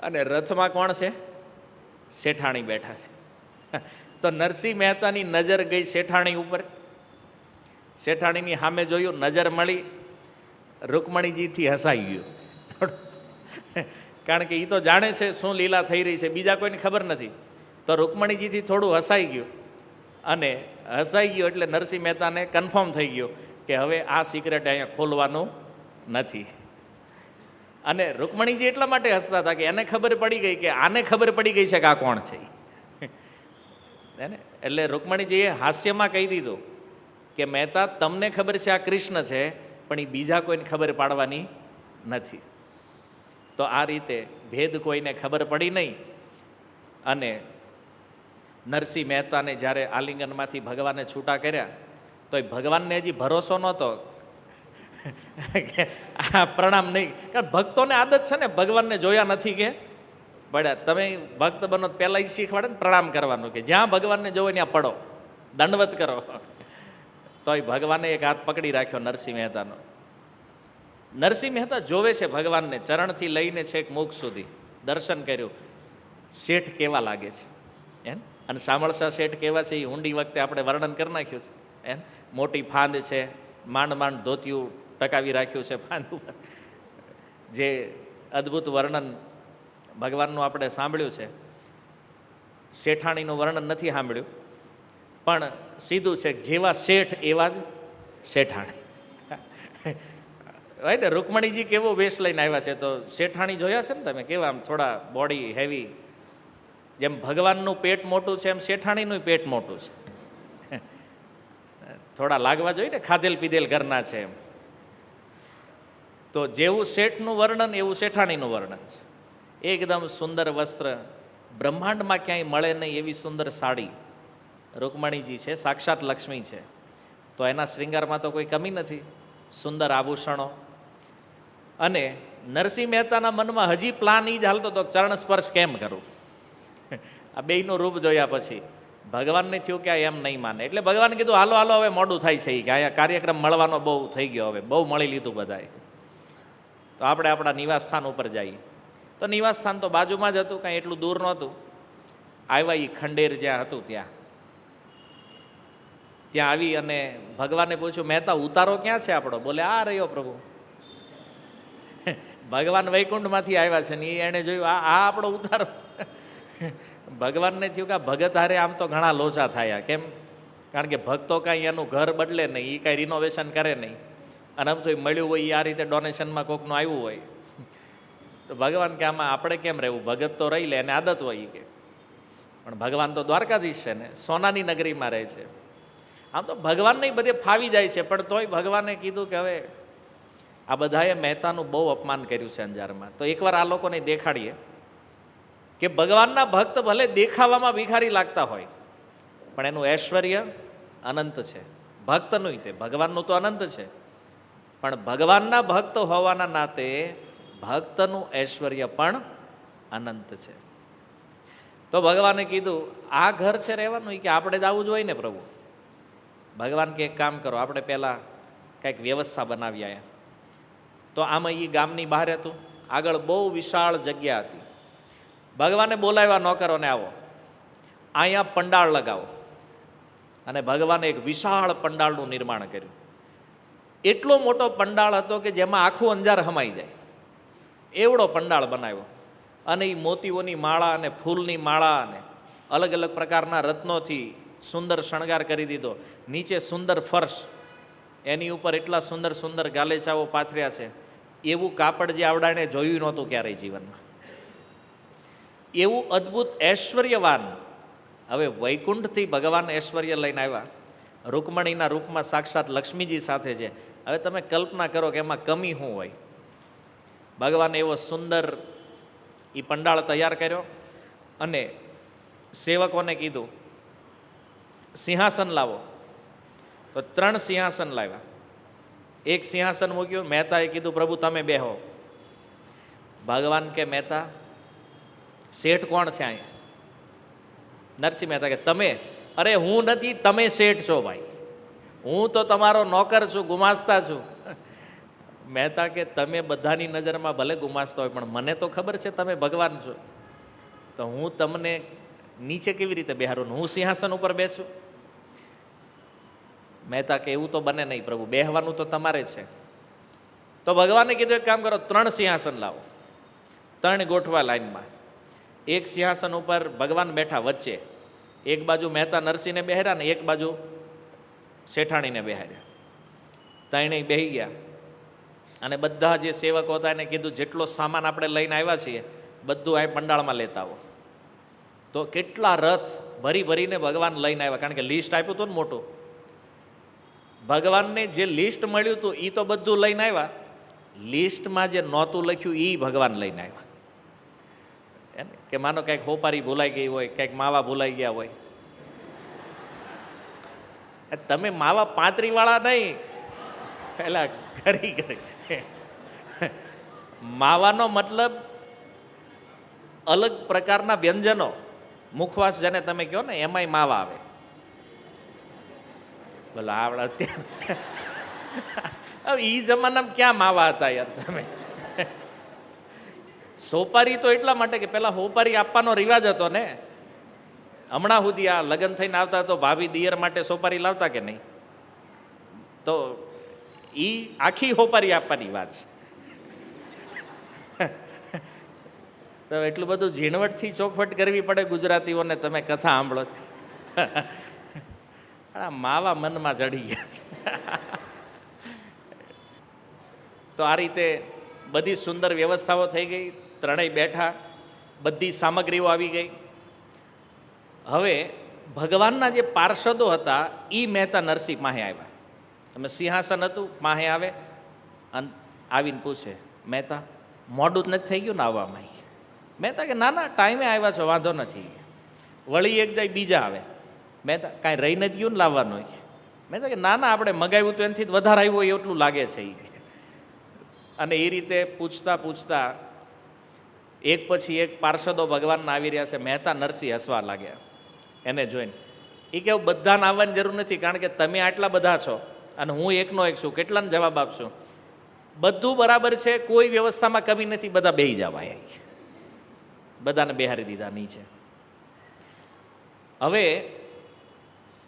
A: અને રથમાં કોણ છે? શેઠાણી બેઠા છે. તો નરસિંહ મહેતાની નજર ગઈ શેઠાણી ઉપર. શેઠાણીની સામે જોયું, નજર મળી, રૂકમણીજીથી હસાઈ ગયું. કારણ કે એ તો જાણે છે શું લીલા થઈ રહી છે, બીજા કોઈને ખબર નથી. તો રૂકમણીજીથી થોડું હસાઈ ગયું, અને હસાઈ ગયું એટલે નરસિંહ મહેતાને કન્ફર્મ થઈ ગયું કે હવે આ સિક્રેટ અહીંયા ખોલવાનું નથી. અને રૂકમણીજી એટલા માટે હસતા હતા કે એને ખબર પડી ગઈ કે આને ખબર પડી ગઈ છે કે આ કોણ છે. એટલે રૂકમણીજીએ હાસ્યમાં કહી દીધું કે મહેતા, તમને ખબર છે આ કૃષ્ણ છે, પણ એ બીજા કોઈને ખબર પાડવાની નથી. તો આ રીતે ભેદ કોઈને ખબર પડી નહીં. અને નરસિંહ મહેતાને જ્યારે આલિંગનમાંથી ભગવાને છૂટા કર્યા તો એ ભગવાનને હજી ભરોસો નહોતો કે આ પ્રણામ નહીં. કારણ ભક્તોને આદત છે ને, ભગવાનને જોયા નથી કે પડ્યા. તમે ભક્ત બનો પહેલાં જ શીખવાડે ને પ્રણામ કરવાનું, કે જ્યાં ભગવાનને જોવો ત્યાં પડો, દંડવત કરો. તો એ ભગવાને એક હાથ પકડી રાખ્યો નરસિંહ મહેતાનો. નરસિંહ મહેતા જોવે છે ભગવાનને, ચરણથી લઈને છેક મુખ સુધી દર્શન કર્યું. શેઠ કેવા લાગે છે એમ, અને સામળસા શેઠ કેવા છે એ ઊંડી વખતે આપણે વર્ણન કરી નાખ્યું છે એમ. મોટી ફાંદ છે, માંડ માંડ ધોતિયું ટકાવી રાખ્યું છે ફાંદ ઉપર. જે અદ્ભુત વર્ણન ભગવાનનું આપણે સાંભળ્યું છે. શેઠાણીનું વર્ણન નથી સાંભળ્યું, પણ સીધું છે કે જેવા શેઠ એવા જ શેઠાણી. right ને, રૂકમણીજી કેવો વેશ લઈને આવ્યા છે, તો શેઠાણી જોયા છે ને તમે, કેવા આમ થોડા બોડી હેવી. જેમ ભગવાનનું પેટ મોટું છે એમ શેઠાણીનું પેટ મોટું છે. થોડા લાગવા જોઈએ ને, ખાધેલ પીધેલ ઘરના છે એમ. તો જેવું શેઠનું વર્ણન એવું શેઠાણીનું વર્ણન છે. એકદમ સુંદર વસ્ત્ર, બ્રહ્માંડમાં ક્યાંય મળે નહીં એવી સુંદર સાડી રૂકમણીજી છે, સાક્ષાત લક્ષ્મી છે. તો એના શ્રૃંગારમાં તો કોઈ કમી નથી, સુંદર આભૂષણો. અને નરસિંહ મહેતાના મનમાં હજી પ્લાન એ જ હાલતો તો ચરણ સ્પર્શ કેમ કરું. આ બેયનું રૂપ જોયા પછી ભગવાનને થયું કે આ એમ નહીં માને, એટલે ભગવાને કીધું હાલો હાલો હવે મોડું થાય છે, કે અહીંયા કાર્યક્રમ મળવાનો બહુ થઈ ગયો, હવે બહુ મળી લીધું બધાએ, તો આપણે આપણા નિવાસ સ્થાન ઉપર જઈએ. તો નિવાસ સ્થાન તો બાજુમાં જ હતું, કાંઈ એટલું દૂર નહોતું. આવ્યા એ ખંડેર જ્યાં હતું ત્યાં આવી અને ભગવાને પૂછ્યું, મહેતા ઉતારો ક્યાં છે આપણો? બોલે આ રહ્યો પ્રભુ. ભગવાન વૈકુંઠમાંથી આવ્યા છે ને એણે જોયું આ આપણો ઉતારો. ભગવાનને થયું કે આ ભગત હારે આમ તો ઘણા લોચા થયા. કેમ? કારણ કે ભક્તો કાંઈ એનું ઘર બદલે નહીં, એ કાંઈ રિનોવેશન કરે નહીં, અને આમ તો મળ્યું હોય એ આ રીતે ડોનેશનમાં કોકનું આવ્યું હોય. તો ભગવાન કે આમાં આપણે કેમ રહેવું, ભગત તો રહી લે, એને આદત હોય કે. પણ ભગવાન તો દ્વારકાધીશ છે ને, સોનાની નગરીમાં રહે છે. આમ તો ભગવાનને બધે ફાવી જાય છે, પણ તોય ભગવાને કીધું કે હવે આ બધાએ મહેતાનું બહુ અપમાન કર્યું છે અંજારમાં, તો એકવાર આ લોકોને દેખાડીએ કે ભગવાનના ભક્ત ભલે દેખાવામાં ભિખારી લાગતા હોય પણ એનું ઐશ્વર્ય અનંત છે. ભક્તનું તે ભગવાનનું તો અનંત છે, પણ ભગવાનના ભક્ત હોવાના નાતે ભક્તનું ઐશ્વર્ય પણ અનંત છે. તો ભગવાને કીધું આ ઘર છે રહેવાનું, કે આપણે જ આવવું જ હોય ને પ્રભુ. ભગવાન કે એક કામ કરો, આપણે પહેલાં કંઈક વ્યવસ્થા બનાવી આવ્યા. તો આમાં એ ગામની બહાર હતું, આગળ બહુ વિશાળ જગ્યા હતી. ભગવાને બોલાવ્યા નોકરોને, આવો અહીંયા પંડાળ લગાવો. અને ભગવાને એક વિશાળ પંડાળનું નિર્માણ કર્યું. એટલો મોટો પંડાળ હતો કે જેમાં આખું અંજાર હમાઈ જાય એવડો પંડાળ બનાવ્યો. અને એ મોતીઓની માળા અને ફૂલની માળા અને અલગ અલગ પ્રકારના રત્નોથી સુંદર શણગાર કરી દીધો, નીચે સુંદર ફર્શ, એની ઉપર એટલા સુંદર સુંદર ગાલેચાઓ પાથર્યા છે, એવું કાપડ જે આવડાને જોયું નહોતું ક્યારેય જીવનમાં. એવું અદ્ભુત ઐશ્વર્યવાન. હવે વૈકુંઠથી ભગવાન ઐશ્વર્ય લઈને આવ્યા, રૂકમણીના રૂપમાં સાક્ષાત લક્ષ્મીજી સાથે છે. હવે તમે કલ્પના કરો કે એમાં કમી શું હોય. ભગવાને એવો સુંદર એ પંડાળ તૈયાર કર્યો અને સેવકોને કીધું સિંહાસન લાવો. તો 3 સિંહાસન લાવ્યા. એક સિંહાસન મૂક્યું, મહેતાએ કીધું પ્રભુ તમે બેહો. ભગવાન કે મહેતા શેઠ કોણ છે અહીંયા? નરસિંહ મહેતા કે તમે? અરે હું નથી, તમે શેઠ છો ભાઈ, હું તો તમારો નોકર છું, ગુમાસ્તા છું. મહેતા કે તમે બધાની નજરમાં ભલે ગુમાસ્તા હોય, પણ મને તો ખબર છે તમે ભગવાન છો, તો હું તમને નીચે કેવી રીતે બેહારું? હું સિંહાસન ઉપર બેસું? મહેતા કે એવું તો બને નહીં પ્રભુ, બેહવાનું તો તમારે છે. તો ભગવાને કીધું એક કામ કરો, 3 સિંહાસન લાવો, 3 ગોઠવા લાઈનમાં. એક સિંહાસન ઉપર ભગવાન બેઠા વચ્ચે, એક બાજુ મહેતા નરસિંહને બેહાર્યા ને એક બાજુ શેઠાણીને બેહાર્યા. ત્રણેય બેહી ગયા અને બધા જે સેવકો હતા એને કીધું જેટલો સામાન આપણે લઈને આવ્યા છીએ બધું આ પંડાળમાં લેતા આવો. તો કેટલા રથ ભરી ભરીને ભગવાન લઈને આવ્યા, કારણ કે લિસ્ટ આપ્યું હતું ને મોટું. ભગવાનને જે લિસ્ટ મળ્યું હતું એ તો બધું લઈને આવ્યા, લિસ્ટમાં જે નહોતું લખ્યું એ ભગવાન લઈને આવ્યા. કે માનો કંઈક હોપારી ભૂલાઈ ગઈ હોય, કંઈક માવા ભૂલાઈ ગયા હોય. તમે માવા 35 વાળા નહીં, પેલા કરી માવાનો મતલબ અલગ પ્રકારના વ્યંજનો, મુખવાસ જેને તમે કહો ને એમાંય માવા આવે. બોલો આવડે અત્યારે હવે એ જમાનામાં ક્યાં માવા હતા યાર તમે? સોપારી તો એટલા માટે કે પેલા હોપારી આપવાનો રિવાજ હતો ને. હમણાં સુધી આ લગ્ન થઈને આવતા તો ભાભી દિયર માટે સોપારી લાવતા કે નહીં? તો એ આખી હોપારી આપવાની વાત છે. તો એટલું બધું ઝીણવટથી ચોખવટ કરવી પડે ગુજરાતીઓને. તમે કથા સાંભળો, માવા મનમાં ચડી ગયા છે. તો આ રીતે બધી સુંદર વ્યવસ્થાઓ થઈ ગઈ, ત્રણેય બેઠા, બધી સામગ્રીઓ આવી ગઈ. હવે ભગવાનના જે પાર્ષદો હતા એ મહેતા નરસિંહ માહે આવ્યા. તમે સિંહાસન હતું માહે આવે અને આવીને પૂછે મહેતા મોડું જ નથી થઈ ગયું ને આવવામાં? મહેતા કે ના ના ટાઈમે આવ્યા છો, વાંધો નથી. વળી એક જાય બીજા આવે, મહેતા કાંઈ રહીને જ ગયું ને લાવવાનું? મહેતા કે ના ના આપણે મગાવ્યું તો એનાથી વધારે આવ્યું હોય એટલું લાગે છે. અને એ રીતે પૂછતા પૂછતા એક પછી એક પાર્ષદો ભગવાનના આવી રહ્યા છે. મહેતા નરસિંહ હસવા લાગ્યા એને જોઈને. એ કેવું બધાને આવવાની જરૂર નથી, કારણ કે તમે આટલા બધા છો અને હું એકનો એક છું, કેટલાને જવાબ આપશું? બધું બરાબર છે, કોઈ વ્યવસ્થામાં કમી નથી, બધા બેહી જવા. બધાને બેહારી દીધા નીચે. હવે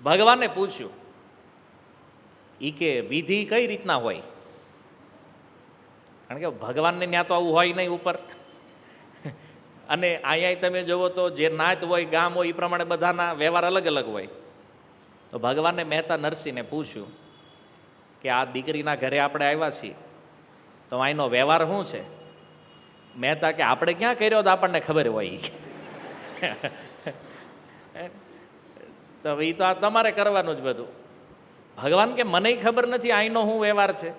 A: ભગવાને પૂછ્યું એ કે વિધિ કઈ રીતના હોય? કારણ કે ભગવાનને ત્યાં તો આવું હોય નહીં ઉપર. અને અહીંયા તમે જુઓ તો જે નાત હોય, ગામ હોય, એ પ્રમાણે બધાના વ્યવહાર અલગ અલગ હોય. તો ભગવાને મહેતા નરસિંહને પૂછ્યું કે આ દીકરીના ઘરે આપણે આવ્યા છીએ તો અહીંનો વ્યવહાર શું છે? મહેતા કે આપણે ક્યાં કર્યો તો આપણને ખબર હોય. તો એ તો આ તમારે કરવાનું જ બધું. ભગવાન કે મને ખબર નથી અહીંનો શું વ્યવહાર છે.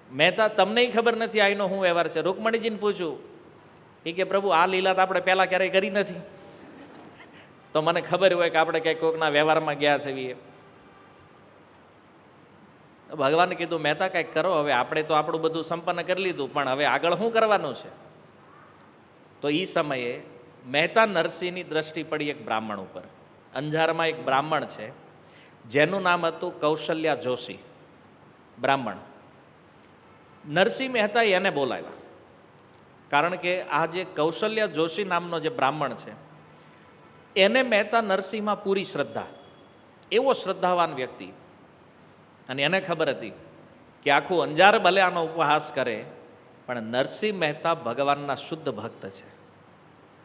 A: મહેતા તમને ખબર નથી અહીંનો શું વ્યવહાર છે? રૂકમણીજીને પૂછ્યું એ કે પ્રભુ આ લીલા તો આપણે પહેલાં ક્યારેય કરી નથી, તો મને ખબર હોય કે આપણે ક્યાંક કોઈકના વ્યવહારમાં ગયા છે. ભગવાને કીધું મહેતા કાંઈક કરો, હવે આપણે તો આપણું બધું સંપન્ન કરી લીધું, પણ હવે આગળ શું કરવાનું છે? તો એ સમયે મહેતા નરસિંહની દ્રષ્ટિ પડી એક બ્રાહ્મણ ઉપર. અંજારમાં એક બ્રાહ્મણ છે જેનું નામ હતું કૌશલ્યા જોશી બ્રાહ્મણ. નરસિંહ મહેતાએ એને બોલાવ્યા, કારણ કે આ જે કૌશલ્યા જોશી નામનો જે બ્રાહ્મણ છે એને મહેતા નરસિંહમાં પૂરી શ્રદ્ધા, એવો શ્રદ્ધાવાન વ્યક્તિ. અને એને ખબર હતી કે આખું અંજાર ભલે આનો ઉપહાસ કરે પણ નરસિંહ મહેતા ભગવાનના શુદ્ધ ભક્ત છે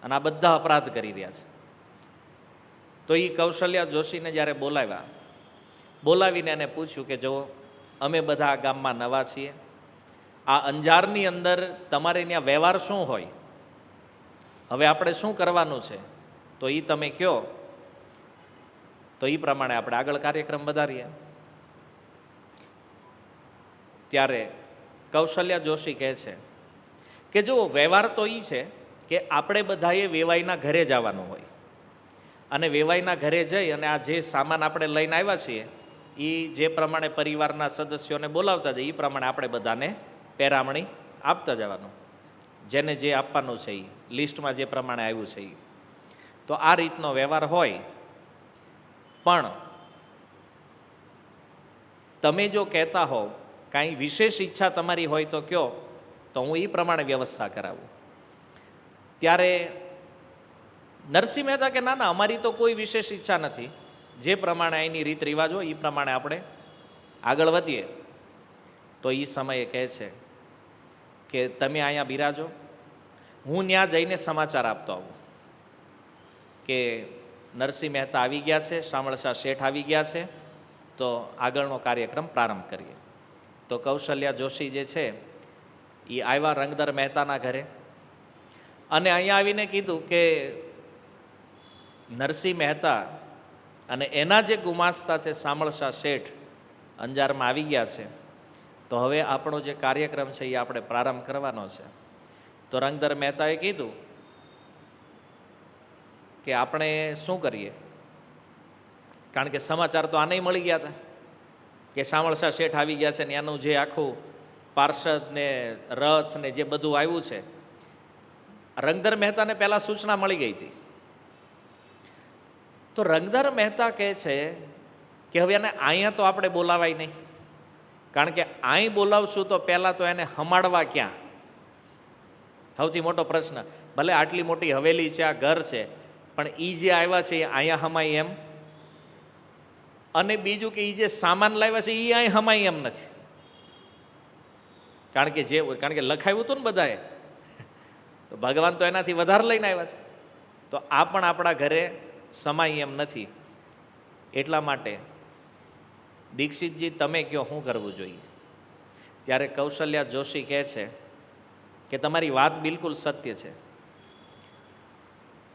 A: અને આ બધા અપરાધ કરી રહ્યા છે. તો એ કૌશલ્યા જોશીને જ્યારે બોલાવીને એને પૂછ્યું કે જો અમે બધા આ ગામમાં નવા છીએ, આ અંજારની અંદર તમારે ત્યાં વ્યવહાર શું હોય, હવે આપણે શું કરવાનું છે, તો એ તમે કહો તો એ પ્રમાણે આપણે આગળ કાર્યક્રમ વધારીએ. ત્યારે કૌશલ્યા જોશી કહે છે કે જો વ્યવહાર તો એ છે કે આપણે બધાએ વેવાઈના ઘરે જવાનું હોય, અને વેવાઈના ઘરે જઈ અને આ જે સામાન આપણે લઈને આવ્યા છીએ એ જે પ્રમાણે પરિવારના સદસ્યોને બોલાવતા જાય એ પ્રમાણે આપણે બધાને પેરામણી આપતા જવાનું, જેને જે આપવાનું છે એ લિસ્ટમાં જે પ્રમાણે આવ્યું છે એ. તો આ રીતનો વ્યવહાર હોય. પણ તમે જો કહેતા હો કાંઈ વિશેષ ઈચ્છા તમારી હોય તો કહો, તો હું એ પ્રમાણે વ્યવસ્થા કરાવું. ત્યારે નરસિંહ મહેતા કે ના ના, અમારી તો કોઈ વિશેષ ઈચ્છા નથી, જે પ્રમાણે અહીંની રીત રિવાજ હોય એ પ્રમાણે આપણે આગળ વધીએ. તો એ સમયે કહે છે કે તમે અહીંયા બિરાજો, હું ત્યાં જઈને સમાચાર આપતો આવું કે નરસિંહ મહેતા આવી ગયા છે, શામળશા શેઠ આવી ગયા છે, તો આગળનો કાર્યક્રમ પ્રારંભ કરીએ. તો કૌશલ્યા જોશી જે છે એ આવ્યા રંગધર મહેતાના ઘરે, અને અહીંયા આવીને કીધું કે નરસિંહ મહેતા અને એના જે ગુમાસ્તા છે શામળશા શેઠ અંજારમાં આવી ગયા છે, તો હવે આપણો જે કાર્યક્રમ છે એ આપણે પ્રારંભ કરવાનો છે. તો રંગધર મહેતાએ કીધું કે આપણે શું કરીએ, કારણ કે સમાચાર તો આને મળી ગયા હતા કે શામળશા શેઠ આવી ગયા છે ને એનું જે આખું પાર્ષદ ને રથ ને જે બધું આવ્યું છે, રંગધર મહેતાને પહેલાં સૂચના મળી ગઈ હતી. તો રંગધર મહેતા કહે છે કે હવે એને અહીંયા તો આપણે બોલાવાય નહીં, કારણ કે અહીં બોલાવશું તો પહેલાં તો એને હમાડવા ક્યાં, સૌથી મોટો પ્રશ્ન. ભલે આટલી મોટી હવેલી છે, આ ઘર છે, પણ એ જે આવ્યા છે એ અહીંયા હમાય એમ, અને બીજું કે એ જે સામાન લાવ્યા છે એ અહીં હમાય એમ નથી, કારણ કે લખાયું હતું ને બધાએ, તો ભગવાન તો એનાથી વધારે લઈને આવ્યા છે, તો આ પણ આપણા ઘરે સમાય એમ નથી. એટલા માટે દીક્ષિતજી તમે કહો શું કરવું જોઈએ. ત્યારે કૌશલ્યા જોશી કહે છે કે તમારી વાત બિલકુલ સત્ય છે,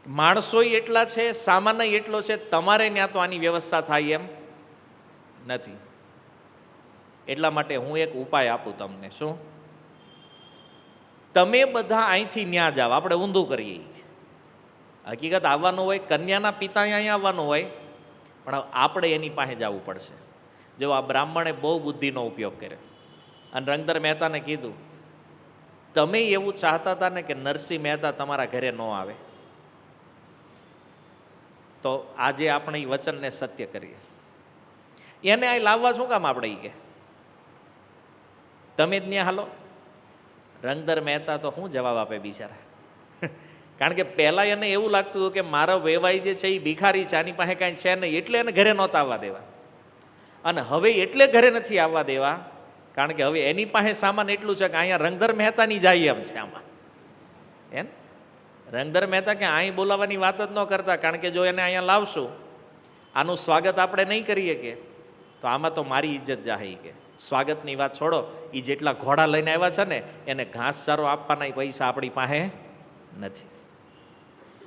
A: માણસોય એટલા છે, સામાન એટલો છે, તમારે ત્યાં તો આની વ્યવસ્થા થાય એમ નથી. એટલા માટે હું એક ઉપાય આપું તમને. શું? તમે બધા અહીંથી ન્યા જાઓ, આપણે ઊંધું કરીએ. હકીકત આવવાનું હોય, કન્યાના પિતા અહીંયા આવવાનું હોય, પણ આપણે એની પાસે જવું પડશે. જો આ બ્રાહ્મણે બહુ બુદ્ધિનો ઉપયોગ કર્યો અને રંગધર મહેતાને કીધું તમે એવું ચાહતા હતા ને કે નરસિંહ મહેતા તમારા ઘરે ન આવે, તો આજે આપણે એ વચનને સત્ય કરીએ. એને અહીં લાવવા શું કામ આપણે કે તમે જ ત્યાં હાલો. રંગધર મહેતા તો શું જવાબ આપે બિચારા, કારણ કે પહેલાં એને એવું લાગતું હતું કે મારો વેવાઈ જે છે એ ભિખારી છે, આની પાસે કાંઈ છે નહીં, એટલે એને ઘરે નહોતા આવવા દેવા. અને હવે એટલે ઘરે નથી આવવા દેવા કારણ કે હવે એની પાસે સામાન એટલું છે કે અહીંયા રંગધર મહેતાની જાય એમ છે. આમાં એમ રંગધર મહેતા કે અહીં બોલાવવાની વાત જ ન કરતા, કારણ કે જો એને અહીંયા લાવશું, આનું સ્વાગત આપણે નહીં કરીએ કે તો આમાં તો મારી ઇજ્જત જાહે કે સ્વાગતની વાત છોડો, એ જેટલા ઘોડા લઈને આવ્યા છે ને એને ઘાસચારો આપવાના પૈસા આપણી પાસે નથી.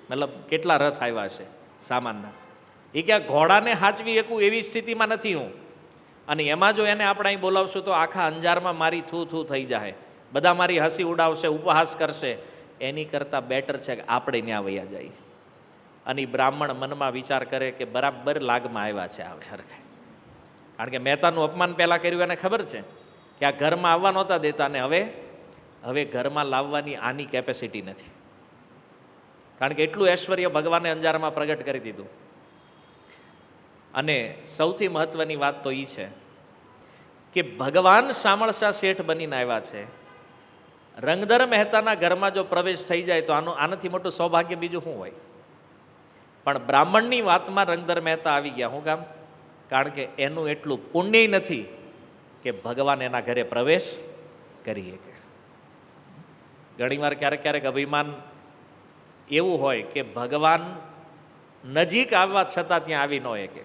A: મતલબ કેટલા રથ આવ્યા છે સામાનના, એ કે ઘોડાને હાચવી શકું એવી સ્થિતિમાં નથી હું, અને એમાં જો એને આપણે અહીં બોલાવશું તો આખા અંજારમાં મારી થૂ થૂ થઈ જાય, બધા મારી હસી ઉડાવશે, ઉપહાસ કરશે. એની કરતાં બેટર છે કે આપણે ત્યાં વયા જાય. અને બ્રાહ્મણ મનમાં વિચાર કરે કે બરાબર લાગમાં આવ્યા છે હવે હરખાય, કારણ કે મહેતાનું અપમાન પહેલાં કર્યું એને ખબર છે કે આ ઘરમાં આવવા નહોતા દેતા, ને હવે ઘરમાં લાવવાની આની કેપેસિટી નથી, કારણ કે એટલું ઐશ્વર્ય ભગવાને અંજારમાં પ્રગટ કરી દીધું. અને સૌથી મહત્વની વાત તો એ છે કે ભગવાન શામળશા શેઠ બનીને આવ્યા છે. રંગધર મહેતાના ઘરમાં જો પ્રવેશ થઈ જાય તો આનાથી મોટું સૌભાગ્ય બીજું શું હોય. પણ બ્રાહ્મણની વાતમાં રંગધર મહેતા આવી ગયા. શું કામ? કારણ કે એનું એટલું પુણ્ય નથી કે ભગવાન એના ઘરે પ્રવેશ કરી શકે. ઘણીવાર ક્યારેક અભિમાન એવું હોય કે ભગવાન નજીક આવવા છતાં ત્યાં આવી ન શકે.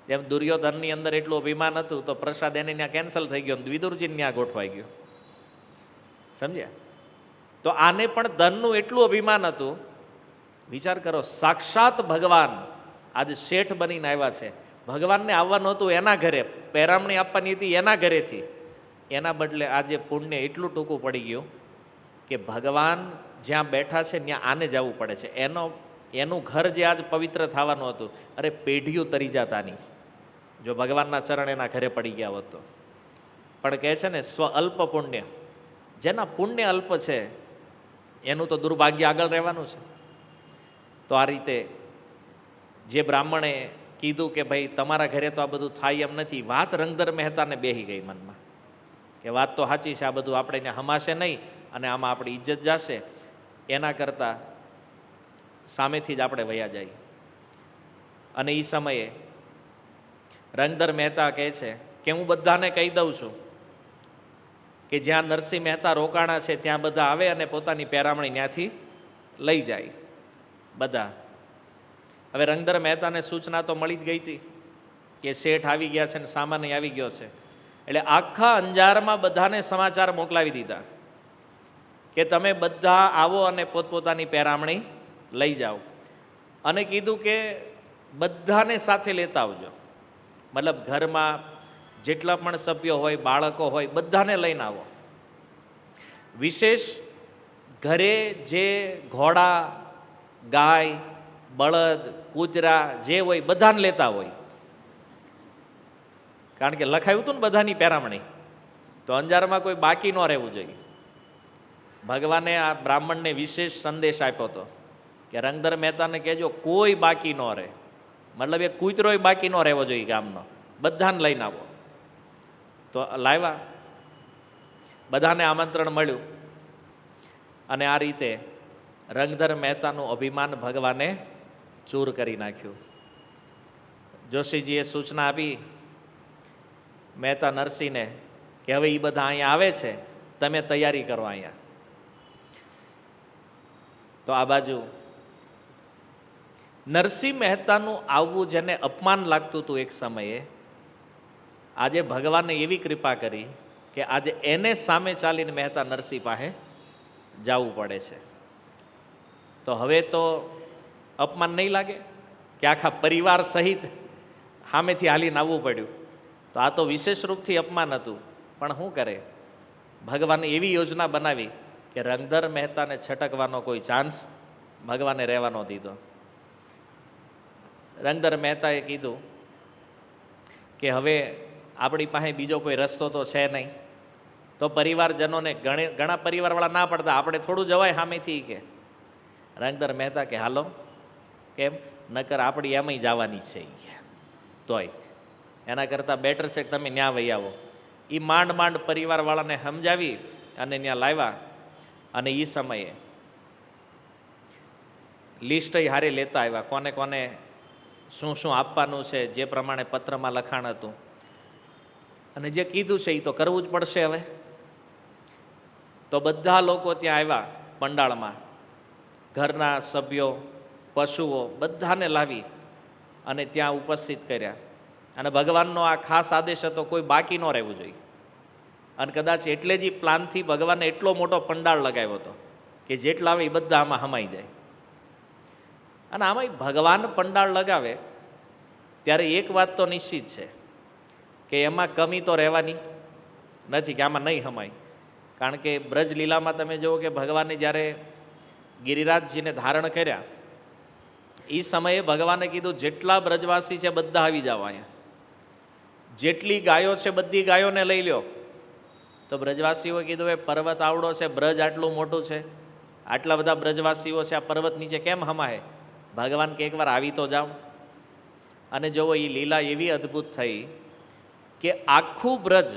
A: જેમ દુર્યોધનની અંદર એટલું અભિમાન હતું તો પ્રસાદ એને ત્યાં કેન્સલ થઈ ગયો, વિદુરજીને ત્યાં ગોઠવાઈ ગયો. સમજ્યા? તો આને પણ ધનનું એટલું અભિમાન હતું. વિચાર કરો, સાક્ષાત ભગવાન આજે શેઠ બનીને આવ્યા છે. ભગવાનને આવવાનું હતું એના ઘરે, પેરામણી આપવાની હતી એના ઘરેથી, એના બદલે આજે પુણ્ય એટલું ટૂંકું પડી ગયું કે ભગવાન જ્યાં બેઠા છે ત્યાં આને જવું પડે છે. એનું ઘર જે આજ પવિત્ર થવાનું હતું, અરે પેઢીઓ તરી જતાની જો ભગવાનના ચરણ એના ઘરે પડી ગયા હોત તો. પણ કહે છે ને સ્વ અલ્પ પુણ્ય, જેના પુણ્ય અલ્પ છે એનું તો દુર્ભાગ્ય આગળ રહેવાનું છે. તો આ રીતે જે બ્રાહ્મણે કીધું કે ભાઈ તમારા ઘરે તો આ બધું થાય એમ નથી, વાત રંગધર મહેતાને બેહી ગઈ મનમાં કે વાત તો સાચી છે, આ બધું આપણે એને હમાશે નહીં અને આમાં આપણી ઇજ્જત જશે, એના કરતાં સામેથી જ આપણે વયા જાય. અને એ સમયે રંગધર મહેતા કહે છે કે હું બધાને કહી દઉં છું કે જ્યાં નરસિંહ મહેતા રોકાણા છે ત્યાં બધા આવે અને પોતાની પેરામણી ત્યાંથી લઈ જાય બધા. હવે રંગધર મહેતાને સૂચના તો મળી જ ગઈ હતી કે શેઠ આવી ગયા છે ને સામાન આવી ગયો છે, એટલે આખા અંજારમાં બધાને સમાચાર મોકલાવી દીધા કે તમે બધા આવો અને પોતપોતાની પેરામણી લઈ જાઓ. અને કીધું કે બધાને સાથે લેતા આવજો, મતલબ ઘરમાં જેટલા પણ સભ્યો હોય, બાળકો હોય, બધાને લઈને આવો. વિશેષ ઘરે જે ઘોડા, ગાય, બળદ, કૂતરા જે હોય બધાને લેતા હોય, કારણ કે લખાયું હતું ને બધાની પેરામણી, તો અંજારમાં કોઈ બાકી ન રહેવું જોઈએ. ભગવાને આ બ્રાહ્મણને વિશેષ સંદેશ આપ્યો હતો કે રંગધર મહેતાને કહેજો કોઈ બાકી ન રહે, મતલબ એ કૂતરોય બાકી ન રહેવો જોઈએ ગામનો, બધાને લઈને આવો. તો લાવ્યા, બધાને આમંત્રણ મળ્યું અને આ રીતે રંગધર મહેતાનું અભિમાન ભગવાને ચૂર કરી નાખ્યું. જોશીજીએ સૂચના આપી મહેતા નરસિંહને કે હવે એ બધા અહીંયા આવે છે, તમે તૈયારી કરો અહીંયા. તો આ બાજુ નરસિંહ મહેતાનું આવવું જેને અપમાન લાગતું હતું એક સમયે, આજે ભગવાને એવી કૃપા કરી કે આજે એને સામે ચાલીને મહેતા નરસિંહ પાસે જવું પડે છે. તો હવે તો અપમાન નહીં લાગે કે આખા પરિવાર સહિત સામેથી હાલીને આવવું પડ્યું? તો આ તો વિશેષ રૂપથી અપમાન હતું. પણ શું કરે, ભગવાને એવી યોજના બનાવી કે રંગધર મહેતાને છટકવાનો કોઈ ચાન્સ ભગવાને રહેવા ન દીધો. રંગધર મહેતાએ કીધું કે હવે આપણી પાસે બીજો કોઈ રસ્તો તો છે નહીં. તો પરિવારજનોને ઘણા પરિવારવાળા ના પડતા, આપણે થોડું જવાય સામેથી કે. રંગધર મહેતા કે હાલો, કેમ, નકર આપણી એમાંય જવાની છે, તોય એના કરતાં બેટર છે કે તમે ન્યા વહી આવો. એ માંડ માંડ પરિવારવાળાને સમજાવી અને ત્યાં લાવ્યા. અને એ સમયે લિસ્ટ હારે લેતા આવ્યા, કોને કોને શું શું આપવાનું છે, જે પ્રમાણે પત્રમાં લખાણ હતું. અને જે કીધું છે એ તો કરવું જ પડશે. હવે તો બધા લોકો ત્યાં આવ્યા પંડાળમાં, ઘરના સભ્યો, પશુઓ બધાને લાવી અને ત્યાં ઉપસ્થિત કર્યા. અને ભગવાનનો આ ખાસ આદેશ હતો કોઈ બાકી ન રહેવું જોઈએ. અને કદાચ એટલે જ પ્લાનથી ભગવાને એટલો મોટો પંડાળ લગાવ્યો હતો કે જેટલા આવે એ બધા આમાં હમાઈ જાય. અને આમાં ભગવાન પંડાળ લગાવે ત્યારે એક વાત તો નિશ્ચિત છે કે એમાં કમી તો રહેવાની નથી કે આમાં નહીં હમાય. કારણ કે બ્રજલીલામાં તમે જુઓ કે ભગવાને જ્યારે ગિરિરાજજીને ધારણ કર્યા એ સમયે ભગવાને કીધું જેટલા બ્રજવાસી છે બધા આવી જાઓ અહીંયા, જેટલી ગાયો છે બધી ગાયોને લઈ લ્યો. તો બ્રજવાસીઓએ કીધું એ પર્વત આવડો છે, બ્રજ આટલું મોટું છે, આટલા બધા બ્રજવાસીઓ છે, આ પર્વત નીચે કેમ હમાય? ભગવાન કે એકવાર આવી તો જાઓ. અને જુઓ એ લીલા એવી અદ્ભુત થઈ કે આખું બ્રજ,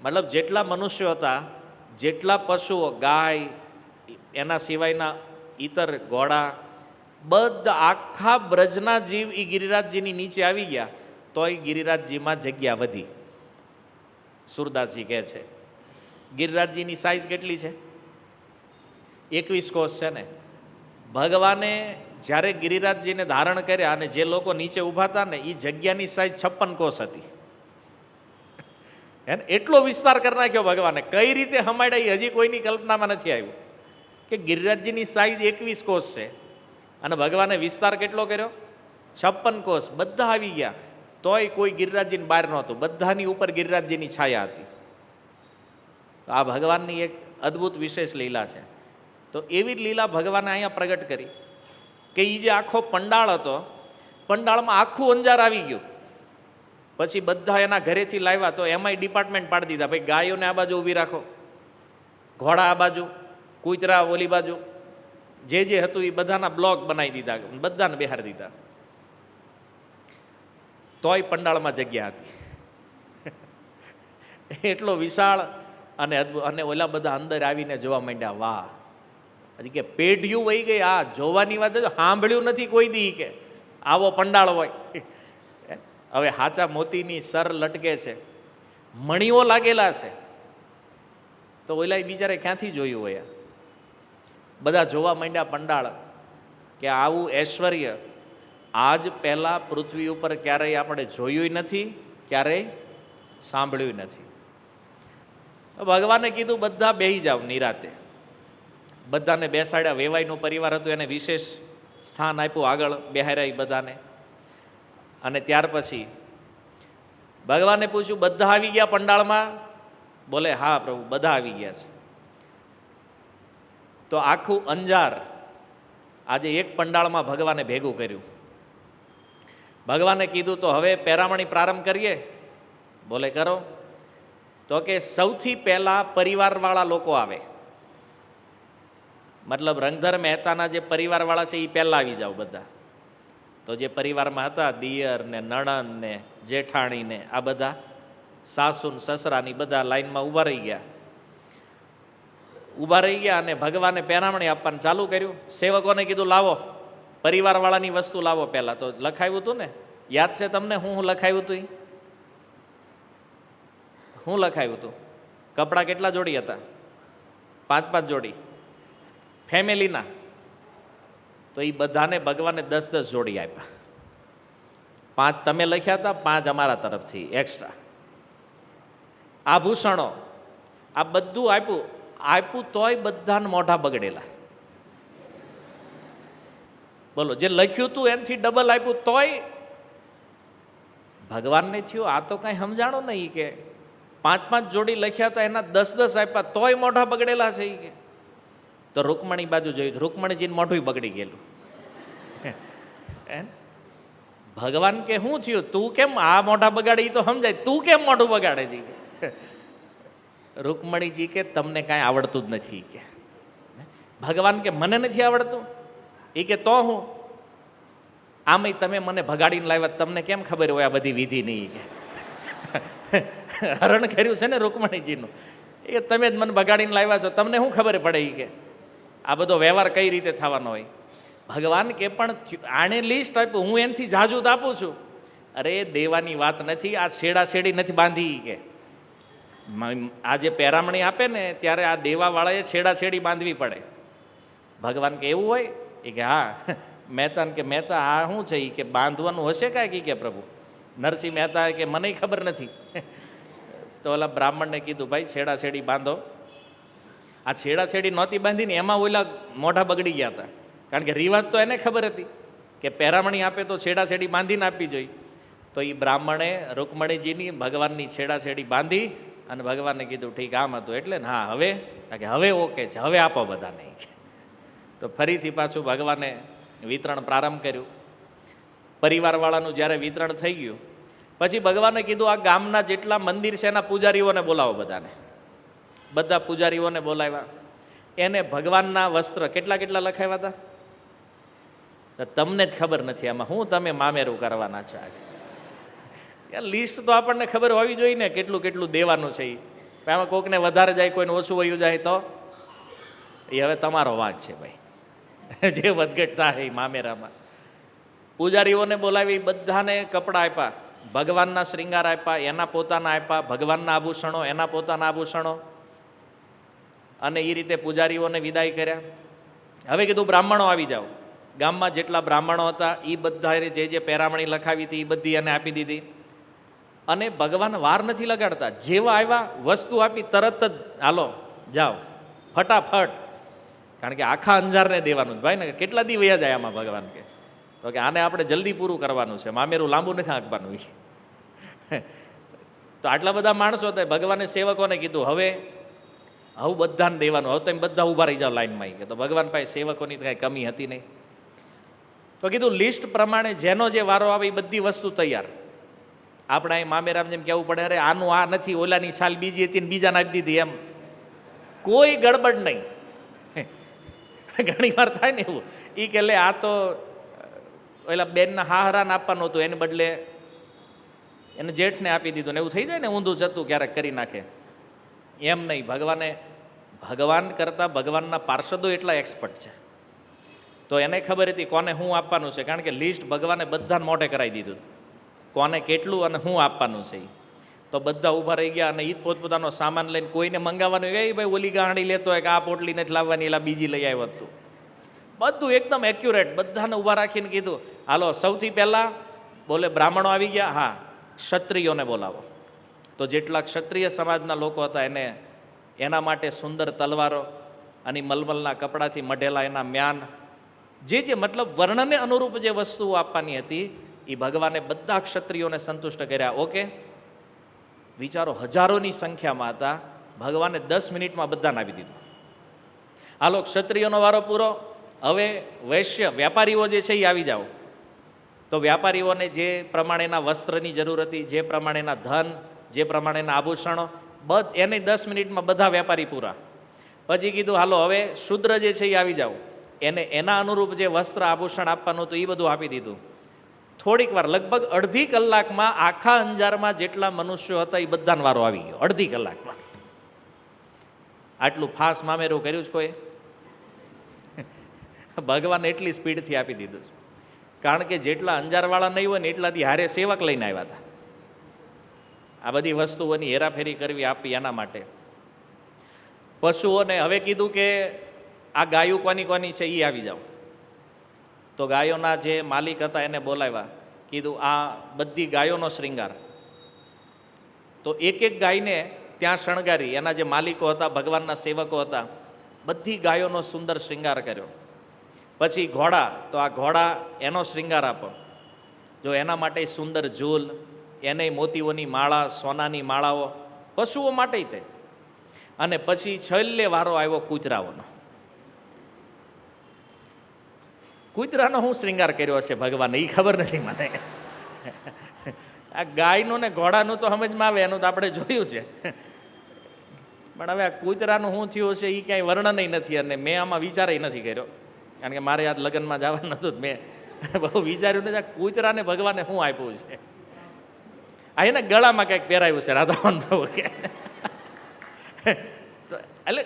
A: મતલબ જેટલા મનુષ્યો હતા, જેટલા પશુઓ, ગાય, એના સિવાયના ઈતર ઘોડા, બધા આખા બ્રજના જીવ એ ગિરિરાજજીની નીચે આવી ગયા. તો એ ગિરિરાજજીમાં જગ્યા વધી. સુરદાસજી કહે છે ગિરિરાજજીની સાઈઝ કેટલી છે? 21 કોષ છે ને. ભગવાને જ્યારે ગિરિરાજજીને ધારણ કર્યા અને જે લોકો નીચે ઊભા હતા ને એ જગ્યાની સાઈઝ 56 કોસ હતી. એને એટલો વિસ્તાર કરી નાખ્યો ભગવાને. કઈ રીતે હમાડ્યા એ હજી કોઈની કલ્પનામાં નથી આવ્યું કે ગિરિરાજજીની સાઈઝ 21 કોસ છે અને ભગવાને વિસ્તાર કેટલો કર્યો? 56 કોસ. બધા આવી ગયા તોય કોઈ ગિરિરાજજીને બહાર નહોતું. બધાની ઉપર ગિરિરાજજીની છાયા હતી. આ ભગવાનની એક અદ્ભુત વિશેષ લીલા છે. તો એવી જ લીલા ભગવાને અહીંયા પ્રગટ કરી કે એ જે આખો પંડાળ હતો, પંડાળમાં આખું અંજાર આવી ગયું. પછી બધા એના ઘરેથી લાવ્યા તો એમાંય ડિપાર્ટમેન્ટ પાડી દીધા. ભાઈ ગાયોને આ બાજુ ઊભી રાખો, ઘોડા આ બાજુ, કૂતરા ઓલી બાજુ, જે હતું એ બધાના બ્લોક બનાવી દીધા, બધાને બેહારી દીધા. તોય પંડાળમાં જગ્યા હતી. એટલો વિશાળ અને અદ્ભુત. અને ઓલા બધા અંદર આવીને જોવા માંડ્યા. વાહ, હજી કે પેઢિયું વહી ગઈ. આ જોવાની વાત સાંભળ્યું નથી કોઈ દી કે આવો પંડાળ હોય. હવે હાચા મોતીની સર લટકે છે, મણીઓ લાગેલા છે, તો ઓલા બિચારે ક્યાંથી જોયું હોય? બધા જોવા માંડ્યા પંડાળ કે આવું ઐશ્વર્ય આજ પહેલાં પૃથ્વી ઉપર ક્યારેય આપણે જોયું નથી, ક્યારેય સાંભળ્યું નથી. તો ભગવાને કીધું બધા બેસી જાવ નિરાતે. બધાને બેસાડ્યા. વેવાઈનો પરિવાર હતું એને વિશેષ સ્થાન આપ્યું, આગળ બેહાર્યા બધાને. અને ત્યાર પછી ભગવાને પૂછ્યું, બધા આવી ગયા પંડાળમાં? બોલે હા પ્રભુ, બધા આવી ગયા છે. તો આખું અંજાર આજે એક પંડાળમાં ભગવાને ભેગું કર્યું. ભગવાને કીધું તો હવે પેરામણી પ્રારંભ કરીએ? બોલે કરો. તો કે સૌથી પહેલા પરિવારવાળા લોકો આવે. મતલબ રંગધર મહેતાના જે પરિવારવાળા છે એ પહેલા આવી જાઓ બધા. તો જે પરિવારમાં હતા, દિયર ને નણંદ ને જેઠાણી ને આ બધા, સાસુ ને સસરાની, બધા લાઈનમાં ઊભા રહી ગયા. ઊભા રહી ગયા અને ભગવાને પેરામણી આપવાનું ચાલુ કર્યું. સેવકોને કીધું લાવો પરિવારવાળાની વસ્તુ લાવો. પહેલાં તો લખાયું હતું ને, યાદ છે તમને હું લખાયું હતું? હું લખાયું હતું? કપડાં કેટલા જોડી હતા? 5 જોડી ફેમિલીના. તો એ બધાને ભગવાને 10 જોડી આપ્યા. 5 તમે લખ્યા હતા, 5 અમારા તરફથી એક્સ્ટ્રા. આભૂષણો આ બધું આપ્યું તોય બધાને મોઢા બગડેલા. બોલો, જે લખ્યું હતું એનાથી ડબલ આપ્યું તોય ભગવાનને થયું આ તો કાંઈ સમજાણું નહીં કે 5 જોડી લખ્યા હતા એના 10 આપ્યા તોય મોઢા બગડેલા છે. કે તો રૂકમણી બાજુ જોયું, રૂકમણીજીને મોઢું બગડી ગયેલું. ભગવાન કે શું થયું? તું કેમ આ મોઢા બગાડે એ તો સમજાય, તું કેમ મોઢું બગાડે છે? રૂકમણીજી કે તમને કાંઈ આવડતું જ નથી. કે ભગવાન કે મને નથી આવડતું? એ કે તો હું આમય તમે મને ભગાડીને લાવ્યા, તમને કેમ ખબર હોય આ બધી વિધિ નહીં? કે હરણ કર્યું છે ને રૂકમણીજીનું. એ તમે જ મને ભગાડીને લાવ્યા છો, તમને શું ખબર પડે? એ કે આ બધો વ્યવહાર કઈ રીતે થવાનો હોય? ભગવાન કે પણ આણે લિસ્ટ આપ્યું, હું એનાથી જાજુ જ આપું છું. અરે દેવાની વાત નથી, આ છેડા છેડી નથી બાંધી. કે આ જે પેરામણી આપે ને ત્યારે આ દેવાવાળાએ છેડા છેડી બાંધવી પડે. ભગવાન કે એવું હોય? એ કે હા. મહેતાને કે મહેતા આ શું છે? એ કે બાંધવાનું હશે કાંઈક? કે પ્રભુ નરસિંહ મહેતા કે મને ખબર નથી. તો ઓલા બ્રાહ્મણને કીધું ભાઈ છેડા છેડી બાંધો. આ છેડા છેડી નહોતી બાંધીને એમાં ઓલા મોઢા બગડી ગયા હતા. કારણ કે રિવાજ તો એને ખબર હતી કે પેરામણી આપે તો છેડા છેડી બાંધીને આપવી જોઈએ. તો એ બ્રાહ્મણે રૂકમણીજીની ભગવાનની છેડા છેડી બાંધી અને ભગવાનને કીધું ઠીક આમ હતું એટલે ને. હા હવે કે હવે ઓકે છે, હવે આપો બધાને. તો ફરીથી પાછું ભગવાને વિતરણ પ્રારંભ કર્યું. પરિવારવાળાનું જ્યારે વિતરણ થઈ ગયું પછી ભગવાને કીધું આ ગામના જેટલા મંદિર છે એના પૂજારીઓને બોલાવો બધાને. બધા પૂજારીઓને બોલાવ્યા. એને ભગવાનના વસ્ત્ર કેટલા કેટલા લખાવ્યા હતા તમને જ ખબર નથી. આમાં હું તમે મામેરું કરવાના છો? લિસ્ટ તો આપણને ખબર હોવી જોઈએ ને કેટલું કેટલું દેવાનું છે. આમાં કોઈકને વધારે જાય, કોઈને ઓછું વયું જાય તો એ હવે તમારો વાંક છે ભાઈ. જે વધઘટ થાય એ મામેરામાં. પૂજારીઓને બોલાવી, બધાને કપડાં આપ્યા, ભગવાનના શ્રૃંગાર આપ્યા, એના પોતાના આપ્યા, ભગવાનના આભૂષણો એના પોતાના આભૂષણો. અને એ રીતે પૂજારીઓને વિદાય કર્યા. હવે કીધું બ્રાહ્મણો આવી જાઓ. ગામમાં જેટલા બ્રાહ્મણો હતા એ બધાએ જે પેરામણી લખાવી હતી એ બધી એને આપી દીધી. અને ભગવાન વાર નથી લગાડતા, જેવા આવ્યા વસ્તુ આપી તરત જ હાલો જાઓ ફટાફટ. કારણ કે આખા અંજારને દેવાનું જ ભાઈ ને, કેટલા દી વયા જાય આમાં ભગવાન કે. તો કે આને આપણે જલ્દી પૂરું કરવાનું છે, મામેરું લાંબુ નથી આંકવાનું. તો આટલા બધા માણસો હતા, ભગવાને સેવકોને કીધું હવે બધાને દેવાનું, હવે તમે બધા ઊભા રહી જાઓ લાઈનમાં. કે તો ભગવાન પાસે સેવકોની કાંઈ કમી હતી નહીં. તો કીધું લિસ્ટ પ્રમાણે જેનો જે વારો આવે એ બધી વસ્તુ તૈયાર. આપણે અહીં મામેરામ જેમ કહેવું પડે, અરે આનું આ નથી, ઓલાની સાલ બીજી હતી ને બીજાને આપી દીધી, એમ કોઈ ગડબડ નહીં. ઘણી વાર થાય ને એવું, એ કે લે આ તો ઓલા બેનના હાહરાને આપવાનું હતું, એને બદલે એને જેઠને આપી દીધું ને એવું થઈ જાય ને, ઊંધું જતું ક્યારેક કરી નાખે. એમ નહીં, ભગવાન કરતાં ભગવાનના પાર્ષદો એટલા એક્સપર્ટ છે. તો એને ખબર હતી કોને શું આપવાનું છે, કારણ કે લિસ્ટ ભગવાને બધાને મોઢે કરાવી દીધું, કોને કેટલું અને શું આપવાનું છે. તો બધા ઊભા રહી ગયા અને ઈ પોતપોતાનો સામાન લઈને, કોઈને મંગાવવાનું એ ભાઈ ઓલી ગાંડી લેતો હોય કે આ પોટલી નથી લાવવાની, એલા બીજી લઈ આવ્યો હતું. બધું એકદમ એક્યુરેટ, બધાને ઊભા રાખીને કીધું હાલો સૌથી પહેલાં બોલે બ્રાહ્મણો આવી ગયા, હા ક્ષત્રિયોને બોલાવો. તો જેટલા ક્ષત્રિય સમાજના લોકો હતા એને એના માટે સુંદર તલવારો અને મલમલના કપડાથી મઢેલા એના મ્યાન, જે મતલબ વર્ણને અનુરૂપ જે વસ્તુઓ આપવાની હતી એ ભગવાને બધા ક્ષત્રિયોને સંતુષ્ટ કર્યા. ઓકે, વિચારો હજારોની સંખ્યામાં હતા, ભગવાને 10 મિનિટમાં બધાને આપી દીધું. હાલો ક્ષત્રિયોનો વારો પૂરો, હવે વૈશ્ય વેપારીઓ જે છે એ આવી જાઓ. તો વેપારીઓને જે પ્રમાણેના વસ્ત્રની જરૂર હતી, જે પ્રમાણેના ધન, જે પ્રમાણેના આભૂષણો, એને 10 મિનિટમાં બધા વેપારી પૂરા. પછી કીધું હાલો હવે શૂદ્ર જે છે એ આવી જાઓ, એને એના અનુરૂપ જે વસ્ત્ર આભૂષણ આપવાનું હતું એ બધું આપી દીધું. થોડીક વાર, લગભગ અડધી કલાકમાં આખા અંજારમાં જેટલા મનુષ્યો હતા એ બધાનો વારો આવી ગયો. અડધી કલાકમાં આટલું ફાસ્ટ મામેરું કર્યું છે કોઈ? ભગવાન એટલી સ્પીડથી આપી દીધું છે. કારણ કે જેટલા અંજારવાળા નહીં હોય ને એટલાથી હારે સેવક લઈને આવ્યા હતા. આ બધી વસ્તુઓની હેરાફેરી કરવી આપી એના માટે. પશુઓને હવે કીધું કે આ ગાયું કોની કોની છે એ આવી જાઓ. તો ગાયોના જે માલિક હતા એને બોલાવ્યા, કીધું આ બધી ગાયોનો શૃંગાર. તો એક એક ગાયને ત્યાં શણગારી, એના જે માલિકો હતા, ભગવાનના સેવકો હતા, બધી ગાયોનો સુંદર શૃંગાર કર્યો. પછી ઘોડા, તો આ ઘોડા એનો શૃંગાર આપો. જો એના માટે સુંદર ઝૂલ, એને મોતીઓની માળા, સોનાની માળાઓ, પશુઓ માટે તે. અને પછી છેલ્લે વારો આવ્યો કૂતરાઓનો. કૂતરાનો હું શૃંગાર કર્યો હશે ભગવાને એ ખબર નથી મને. આ ગાયનું ને ઘોડાનું તો સમજમાં આવે, એનું તો આપણે જોયું છે. પણ હવે આ કૂતરાનું શું થયું છે એ ક્યાંય વર્ણન નથી, અને મેં આમાં વિચાર નથી કર્યો. કારણ કે મારે આ લગ્નમાં જવાનું નહોતું, મેં બહુ વિચાર્યું નથી આ કૂતરાને ભગવાને શું આપ્યું છે. આ એને ગળામાં કંઈક પહેરાવ્યું છે રાધામોહન પ્રભુ કે. એટલે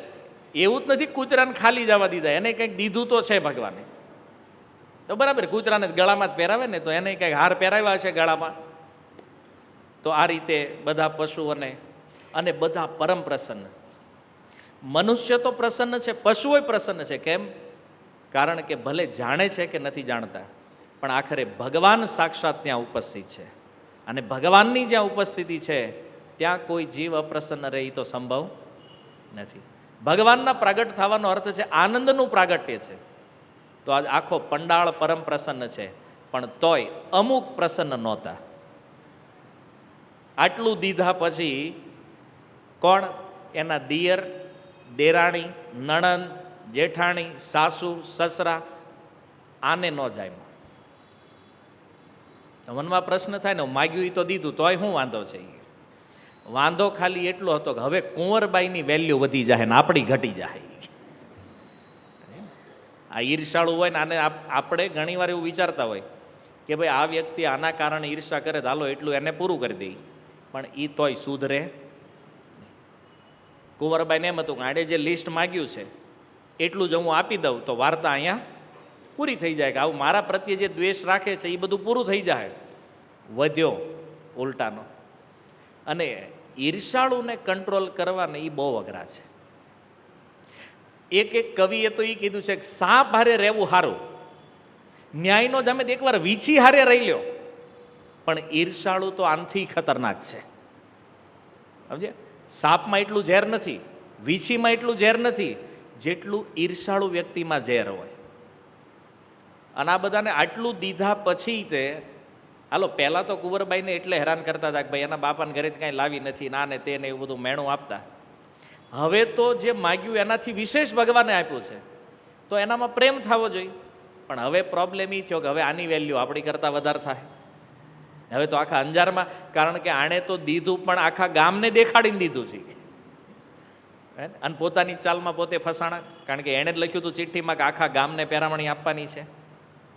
A: એવું જ નથી કૂતરાને ખાલી જવા દીધા, એને કંઈક દીધું તો છે ભગવાને. તો બરાબર, કૂતરાને ગળામાં જ પહેરાવે ને, તો એને કંઈક હાર પહેરાવ્યા છે ગળામાં. તો આ રીતે બધા પશુઓને, અને બધા પરમ પ્રસન્ન. મનુષ્ય તો પ્રસન્ન છે, પશુઓ પ્રસન્ન છે. કેમ? કારણ કે ભલે જાણે છે કે નથી જાણતા, પણ આખરે ભગવાન સાક્ષાત ત્યાં ઉપસ્થિત છે. અને ભગવાનની જ્યાં ઉપસ્થિતિ છે ત્યાં કોઈ જીવ અપ્રસન્ન રહે તો સંભવ નથી. ભગવાનના પ્રાગટ થવાનો અર્થ છે આનંદનું પ્રાગટ્ય છે. તો આજ આખો પંડાળ પરમ પ્રસન્ન છે, પણ તોય અમુક પ્રસન્ન નહોતા. આટલું દીધા પછી કોણ? એના દિયર, દેરાણી, નણંદ, જેઠાણી, સાસુ, સસરા, આને ન જાય. મનમાં પ્રશ્ન થાય ને, માગ્યું તો દીધું, તોય શું વાંધો છે? વાંધો ખાલી એટલો હતો કે હવે કુંવરબાઈની વેલ્યુ વધી જાય ને આપણી ઘટી જાય. આ ઈર્ષાળું હોય ને, આને આપણે ઘણીવાર એવું વિચારતા હોય કે ભાઈ આ વ્યક્તિ આના કારણે ઈર્ષા કરે તો હાલો એટલું એને પૂરું કરી દે. પણ એ તોય સુધરે. કુંવરબાઈને એમ હતું કે આડે જે લિસ્ટ માગ્યું છે એટલું જ હું આપી દઉં તો વાર્તા અહીંયા પૂરી થઈ જાય, કે આવું મારા પ્રત્યે જે દ્વેષ રાખે છે એ બધું પૂરું થઈ જાય. વધ્યો ઉલટાનો. અને ઈર્ષાળુને કંટ્રોલ કરવાને એ બહુ અઘરા છે. એક કવિએ તો એ કીધું છે કે સા ભારે રહેવું સારું, ન્યાયનો જામે એકવાર વીછી હારે રહી લ્યો, પણ ઈર્ષાળુ તો આનથી ખતરનાક છે. સમજે? સાપમાં એટલું ઝેર નથી, વીછીમાં એટલું ઝેર નથી જેટલું ઈર્ષાળુ વ્યક્તિમાં ઝેર હોય. અને આ બધાને આટલું દીધા પછી તે હાલો, પહેલાં તો કુંવરબાઈને એટલે હેરાન કરતા હતા કે ભાઈ એના બાપાને ઘરેથી કાંઈ લાવી નથી, ના ને તેને એવું બધું મેણું આપતા. હવે તો જે માગ્યું એનાથી વિશેષ ભગવાને આપ્યું છે, તો એનામાં પ્રેમ થવો જોઈએ. પણ હવે પ્રોબ્લેમ એ થયો કે હવે આની વેલ્યુ આપણી કરતાં વધારે થાય. હવે તો આખા અંજારમાં, કારણ કે આણે તો દીધું પણ આખા ગામને દેખાડીને દીધું છે, અને પોતાની ચાલમાં પોતે ફસાણા. કારણ કે એણે જ લખ્યું હતું ચિઠ્ઠીમાં કે આખા ગામને પેરામણી આપવાની છે,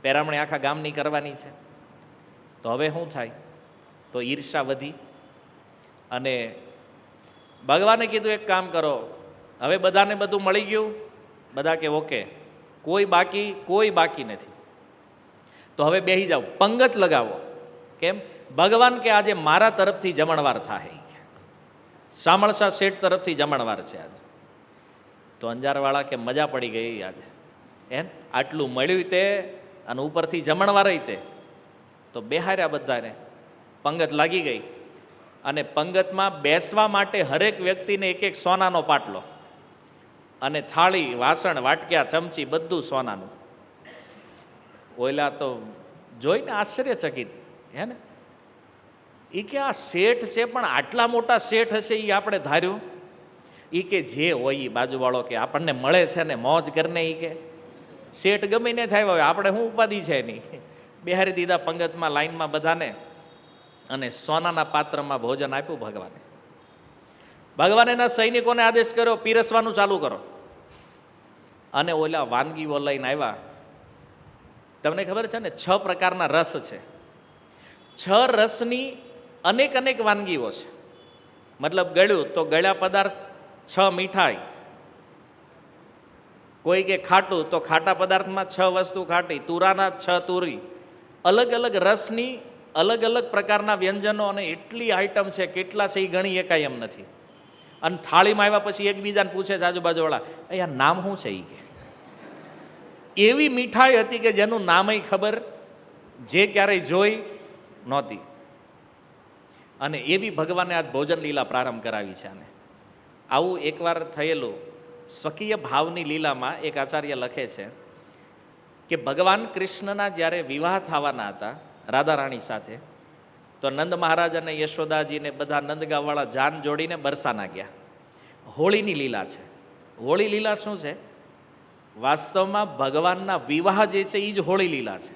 A: પેરામણી આખા ગામની કરવાની છે. તો હવે શું થાય? તો ઈર્ષા વધી, અને ભગવાને કીધું એક કામ કરો, હવે બધાને બધું મળી ગયું, બધા કે ઓકે, કોઈ બાકી નથી, તો હવે બેસી જાઓ, પંગત લગાવો. કેમ? ભગવાન કે આજે મારા તરફથી જમણવાર થાય, શામળશા શેઠ તરફથી જમણવાર છે આજે. તો અંજારવાળા કે મજા પડી ગઈ આજે, આટલું મળ્યું તે, અને ઉપરથી જમણવાર તે. તો બેહાર્યા બધાને, પંગત લાગી ગઈ, અને પંગતમાં બેસવા માટે હરેક વ્યક્તિને એક એક સોનાનો પાટલો, અને થાળી, વાસણ, વાટક્યા, ચમચી બધું સોનાનું. ઓયલા તો જોઈને આશ્ચર્યચકિત, હે ને? એ કે આ શેઠ છે, પણ આટલા મોટા શેઠ હશે એ આપણે ધાર્યું. એ કે જે હોય એ બાજુવાળો કે આપણને મળે છે ને મોજ કરીને, એ કે શેઠ ગમે ને થાય હોય, આપણે શું ઉપાધિ છે નહીં. બેહારી દીધા પંગતમાં, લાઈનમાં બધાને, અને સોનાના પાત્રમાં ભોજન આપ્યું ભગવાને. ભગવાન એના સૈનિકોને આદેશ કર્યો, પીરસવાનું ચાલુ કરો. અને ઓલા વાનગીઓ લઈને આવ્યા. તમને ખબર છે ને, 6 પ્રકારના રસ છે. 6 રસની અનેક વાનગીઓ છે. મતલબ ગળ્યું તો ગળ્યા પદાર્થ, 6 મીઠાઈ, કોઈ કે ખાટું તો ખાટા પદાર્થમાં 6 વસ્તુ ખાટી, તુરાના 6 તુરી, અલગ અલગ રસની અલગ પ્રકારના વ્યંજનો, અને એટલી આઈટમ છે, કેટલા છે એ ગણી એકાય એમ નથી. અને થાળીમાં આવ્યા પછી એકબીજાને પૂછે છે આજુબાજુવાળા, અહીંયા નામ શું છે એ કે. એવી મીઠાઈ હતી કે જેનું નામય ખબર જે ક્યારેય જોઈ નહોતી. અને એવી ભગવાને આજ ભોજન લીલા પ્રારંભ કરાવી છે. આને આવું એકવાર થયેલું સ્વકીય ભાવની લીલામાં એક આચાર્ય લખે છે કે ભગવાન કૃષ્ણના જ્યારે વિવાહ થવાના હતા રાધારાણી સાથે, તો નંદ મહારાજ અને યશોદાજીને બધા નંદગાંવવાળા જાન જોડીને બરસાના ગયા. હોળીની લીલા છે. હોળી લીલા શું છે? વાસ્તવમાં ભગવાનના વિવાહ જે છે એ જ હોળી લીલા છે.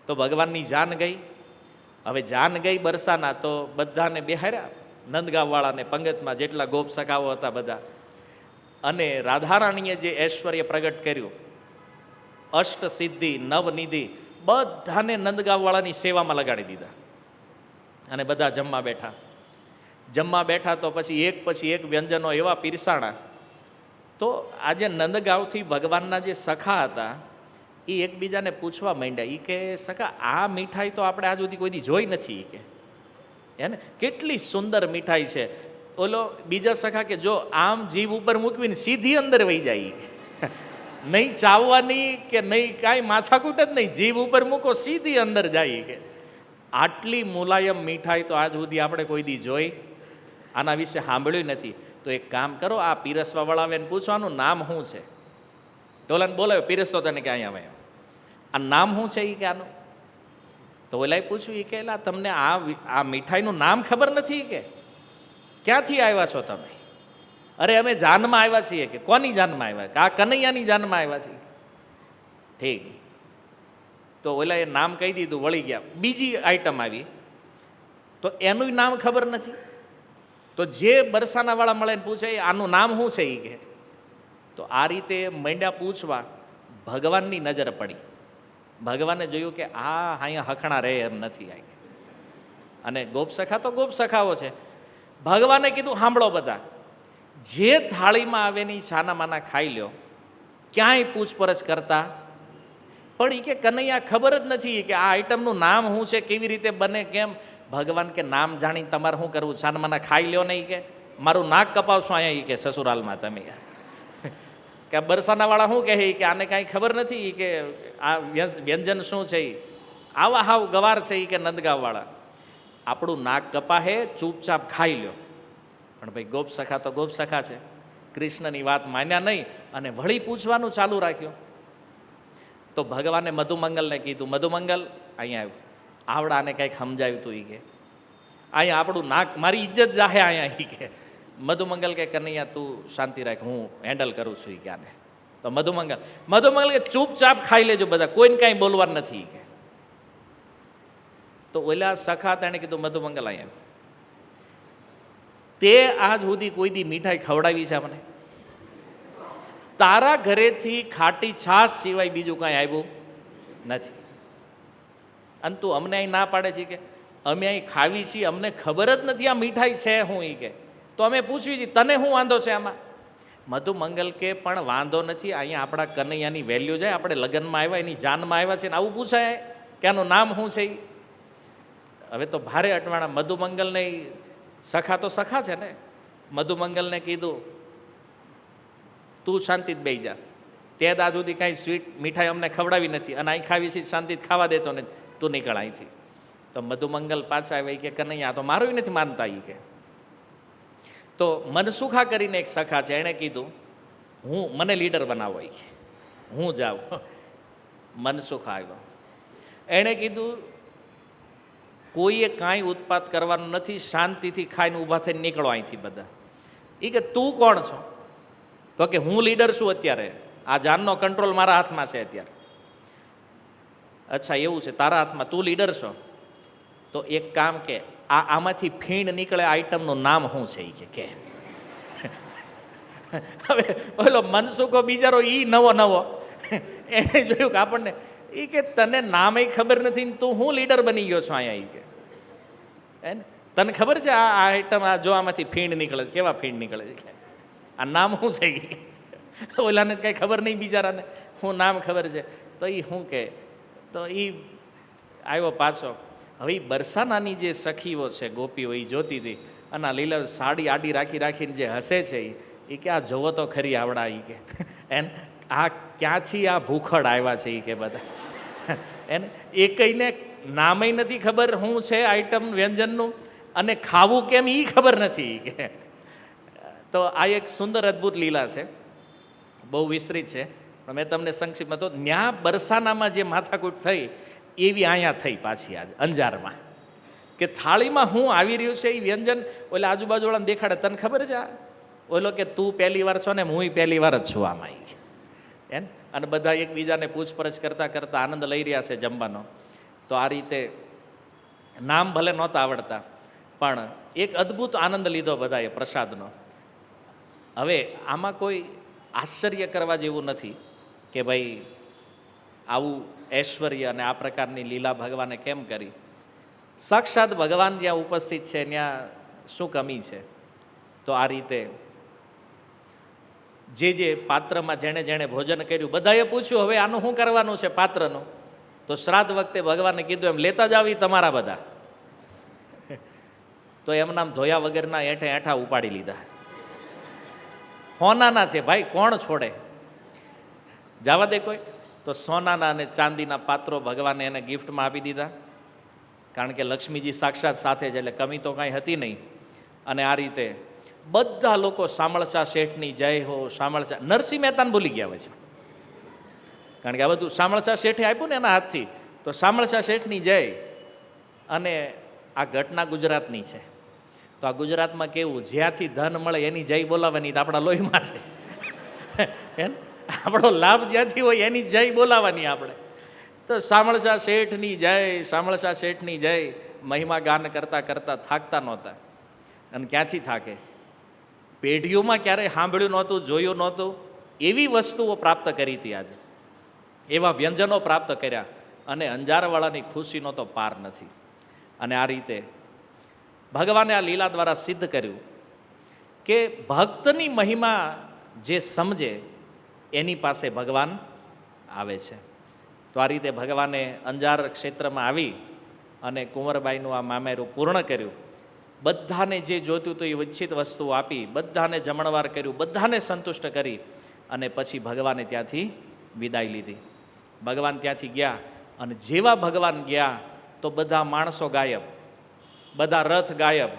A: તો ભગવાનની જાન ગઈ. હવે જાન ગઈ બરસાના, તો બધાને બેહાર્યા, નંદગાંવવાળાને પંગતમાં જેટલા ગોપ સખાઓ હતા બધા. અને રાધારાણીએ જે ઐશ્વર્ય પ્રગટ કર્યું, અષ્ટ સિદ્ધિ, નવનિધિ, બધાને નંદગાંવવાળાની સેવામાં લગાડી દીધા. અને બધા જમવા બેઠા તો પછી એક વ્યંજનો એવા પીરસાણા. તો આજે નંદગાંવથી ભગવાનના જે સખા હતા એ એકબીજાને પૂછવા માંડ્યા, એ કે સખા આ મીઠાઈ તો આપણે આજ સુધી કોઈથી જોઈ નથી, કે હે ને, કેટલી સુંદર મીઠાઈ છે. ઓલો બીજા સખા કે જો આમ જીભ ઉપર મૂકવીને સીધી અંદર વહી જાય, નહીં ચાવવાની કે નહીં કાંઈ માથાકૂટ જ નહીં, જીભ ઉપર મૂકો સીધી અંદર જાય. કે આટલી મુલાયમ મીઠાઈ તો આજ સુધી આપણે કોઈ દી જોઈ, આના વિશે સાંભળ્યું નથી. તો એક કામ કરો, આ પીરસવાવાળા આવે ને પૂછવાનું નામ શું છે. તો ઓલાને બોલાવ્યો, પીરસતો તને કે અહીંયા આવે, આ નામ શું છે એ કે આનું. તો ઓલાએ પૂછ્યું, એ કે એલા તમને આ મીઠાઈનું નામ ખબર નથી? કે ક્યાંથી આવ્યા છો તમે? અરે અમે જાનમાં આવ્યા છીએ. કે કોની જાનમાં આવ્યા? કે આ કનૈયાની જાનમાં આવ્યા છીએ. ઠીક. તો ઓલા એ નામ કહી દીધું, વળી ગયા. બીજી આઈટમ આવી, તો એનું નામ ખબર નથી. તો જે બરસાનાવાળા મળે ને પૂછે આનું નામ શું છે એ કે. તો આ રીતે મંડ્યા પૂછવા. ભગવાનની નજર પડી. ભગવાને જોયું કે આ અહીંયા હખણા રહે એમ નથી. અને ગોપસખા તો ગોપસખાઓ છે. ભગવાને કીધું સાંભળો બધા, જે થાળીમાં આવેની છાનામાના ખાઈ લ્યો, ક્યાંય પૂછપરછ કરતા. પણ એ કે કનૈયા ખબર જ નથી કે આ આઈટમનું નામ શું છે, કેવી રીતે બને, કેમ. ભગવાન કે નામ જાણીને તમારે શું કરવું? છાનામાના ખાઈ લ્યો નહીં. કે મારું નાક કપાવશો અહીંયા, એ કે સસુરાલમાં તમે. કે આ બરસાનાવાળા શું કહે કે આને કાંઈ ખબર નથી કે આ વ્યંજન શું છે ઈ. આવા હાવ ગવાર છે ઈ કે નંદગાંવવાળા. આપણું નાક કપાહે, ચૂપચાપ ખાઈ લ્યો. પણ ભાઈ ગોપ સખા તો ગોપ સખા છે, કૃષ્ણની વાત માન્યા નહીં અને વળી પૂછવાનું ચાલુ રાખ્યું. તો ભગવાને મધુમંગલને કીધું, મધુમંગલ અહીંયા આવ્યું, આવડાને કંઈક સમજાવ્યું તું. એ કે અહીંયા આપણું નાક, મારી ઇજ્જત જાહે અહીંયા. એ કે મધુમંગલ કે કનૈયા તું શાંતિ રાખ, હું હેન્ડલ કરું છું. એ કે આને. તો મધુમંગલ કે ચૂપચાપ ખાઈ લેજો બધા, કોઈને કાંઈ બોલવાનું નથી. કે તો ઓલા સખા તેણે કીધું, મધુમંગલ અહીંયા તે આજ સુધી કોઈ દી મીઠાઈ ખવડાવી છે મને? તારા ઘરેથી ખાટી છાશ સિવાય બીજું કાંઈ આવ્યું નથી. અને તું અમને અહીં ના પાડે છે કે અમે અહીં ખાવી છીએ, અમને ખબર જ નથી આ મીઠાઈ છે હું. એ કે તો અમે પૂછવી છીએ, તને શું વાંધો છે આમાં? મધુમંગલ કે પણ વાંધો નથી, અહીંયા આપણા કનૈયાની વેલ્યુ જાય, આપણે લગ્નમાં આવ્યા, એની જાનમાં આવ્યા છે ને આવું પૂછાય કે આનું નામ શું છે? હવે તો ભારે અટવાણા. મધુમંગલને સખા તો સખા છે ને. મધુમંગલને કીધું, તું શાંતિ જ બેસી જા, તે આજ સુધી કાંઈ સ્વીટ મીઠાઈ અમને ખવડાવી નથી અને અહીં ખાવી છે શાંતિથી ખાવા દેતો ને, તું નીકળ અહીંથી. તો મધુમંગલ પાછા આવે કે કનૈયા તો મારું નથી માનતા. એ કે તો મનસુખા કરીને એક સખા છે, એણે કીધું મને લીડર બનાવો. એ હું જાઉં. મનસુખા આવ્યો, એણે કીધું કોઈએ કાંઈ ઉત્પાત કરવાનું નથી, શાંતિથી ખાઈને ઊભા થઈને નીકળો અહીંથી બધા. એ કે તું કોણ છો? તો કે હું લીડર છું અત્યારે, આ જાનનો કંટ્રોલ મારા હાથમાં છે અત્યારે. અચ્છા એવું છે, તારા હાથમાં, તું લીડર છો? તો એક કામ કે આમાંથી ફીણ નીકળે આઈટમનું નામ શું છે? એ કે હવે ઓલો મનસુખો બિચારો ઈ નવો એને જોયું કે આપણને, એ કે તને નામે ખબર નથી ને તું હું લીડર બની ગયો છો અહીંયા? એ કે તને ખબર છે આ આઈટમ, આ જો આમાંથી ફીણ નીકળે છે, કેવા ફીણ નીકળે છે, આ નામ શું છે? ઓલાને કંઈ ખબર નહીં બિચારાને, હું નામ ખબર છે. તો એ શું કે, તો એ આવ્યો પાછો. હવે બરસાનાની જે સખીઓ છે, ગોપીઓ, એ જોતી હતી અને આ લીલા સાડી આડી રાખીને જે હસે છે એ કે આ જોવો તો ખરી આવડા. એ કે આ ક્યાંથી આ ભૂખડ આવ્યા છે? એ કે બધા એને એ કઈને નામે નથી ખબર શું છે આઈટમ વ્યંજનનું, અને ખાવું કેમ એ ખબર નથી. કે તો આ એક સુંદર અદ્ભુત લીલા છે, બહુ વિસ્તૃત છે, પણ મેં તમને સંક્ષિપ્તમાં તો ન્યા બરસાનામાં જે માથાકૂટ થઈ એવી અહીંયા થઈ પાછી આજ અંજારમાં. કે થાળીમાં હું આવી રહ્યું છે એ વ્યંજન ઓલા આજુબાજુવાળાને દેખાડે, તને ખબર છે આ? ઓલો કે તું પહેલી વાર છો ને હું પહેલી વાર જ છું આમાં. અને બધા એકબીજાને પૂછપરછ કરતાં આનંદ લઈ રહ્યા છે જમવાનો. તો આ રીતે નામ ભલે નહોતા આવડતા પણ એક અદ્ભુત આનંદ લીધો બધાએ પ્રસાદનો. હવે આમાં કોઈ આશ્ચર્ય કરવા જેવું નથી કે ભાઈ આવું ઐશ્વર્ય અને આ પ્રકારની લીલા ભગવાને કેમ કરી. સાક્ષાત ભગવાન જ્યાં ઉપસ્થિત છે ત્યાં શું કમી છે? તો આ રીતે જે પાત્રમાં જેણે ભોજન કર્યું બધાએ પૂછ્યું હવે આનું શું કરવાનું છે પાત્રનું? તો શ્રાદ્ધ વખતે ભગવાને કીધું એમ લેતા જાવ તમારા બધા. તો એમના ધોયા વગરના હેઠા ઉપાડી લીધા. સોનાના છે ભાઈ, કોણ છોડે? જવા દે કોઈ. તો સોનાના અને ચાંદીના પાત્રો ભગવાને એને ગિફ્ટમાં આપી દીધા, કારણ કે લક્ષ્મીજી સાક્ષાત સાથે છે એટલે કમી તો કાંઈ હતી નહીં. અને આ રીતે બધા લોકો શામળશા શેઠની જય હો, શામળશા, નરસિંહ મહેતાને ભૂલી ગયા હોય છે, કારણ કે આ બધું શામળશા શેઠે આપ્યું ને એના હાથથી. તો શામળશા શેઠની જય. અને આ ઘટના ગુજરાતની છે. તો આ ગુજરાતમાં કેવું, જ્યાંથી ધન મળે એની જય બોલાવવાની, તો આપણા લોહીમાં છે. આપણો લાભ જ્યાંથી હોય એની જય બોલાવવાની આપણે. તો શામળશા શેઠની જય, શામળશા શેઠની જય મહિમા ગાન કરતાં થાકતા નહોતા. અને ક્યાંથી થાકે? પેઢીઓમાં ક્યારેય સાંભળ્યું નહોતું, જોયું નહોતું એવી વસ્તુઓ પ્રાપ્ત કરી હતી આજે, એવા વ્યંજનો પ્રાપ્ત કર્યા. અને અંજારવાળાની ખુશીનો તો પાર નથી. અને આ રીતે ભગવાને આ લીલા દ્વારા સિદ્ધ કર્યું કે ભક્તની મહિમા જે સમજે એની પાસે ભગવાન આવે છે. તો આ રીતે ભગવાને અંજાર ક્ષેત્રમાં આવી અને કુંવરબાઈનું આ મામેરું પૂર્ણ કર્યું. બધાને જે જોતું હતું એ ઈચ્છિત વસ્તુઓ આપી, બધાને જમણવાર કર્યું, બધાને સંતુષ્ટ કરી અને પછી ભગવાને ત્યાંથી વિદાય લીધી. ભગવાન ત્યાંથી ગયા અને જેવા ભગવાન ગયા તો બધા માણસો ગાયબ, બધા રથ ગાયબ,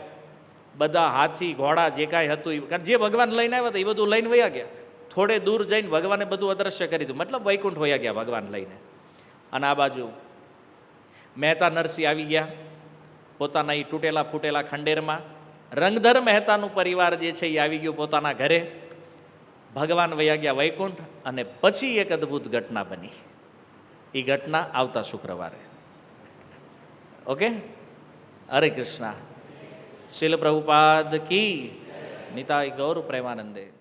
A: બધા હાથી ઘોડા જે કાંઈ હતું એ, કારણ જે ભગવાન લઈને આવ્યા હતા એ બધું લઈને વયા ગયા. થોડે દૂર જઈને ભગવાને બધું અદ્રશ્ય કરી દીધું, મતલબ વૈકુંઠ વયા ગયા ભગવાન લઈને. અને આ બાજુ મહેતા નરસિંહ આવી ગયા પોતાના એ તૂટેલા ફૂટેલા ખંડેરમાં. રંગધર મહેતાનું પરિવાર જે છે એ આવી ગયું પોતાના ઘરે. ભગવાન વયા ગયા વૈકુંઠ. અને પછી એક અદ્ભુત ઘટના બની. એ ઘટના આવતા શુક્રવારે. ઓકે, હરે કૃષ્ણ. શીલ પ્રભુપાદ કી. નિતાય ગૌર પ્રેમાનંદે.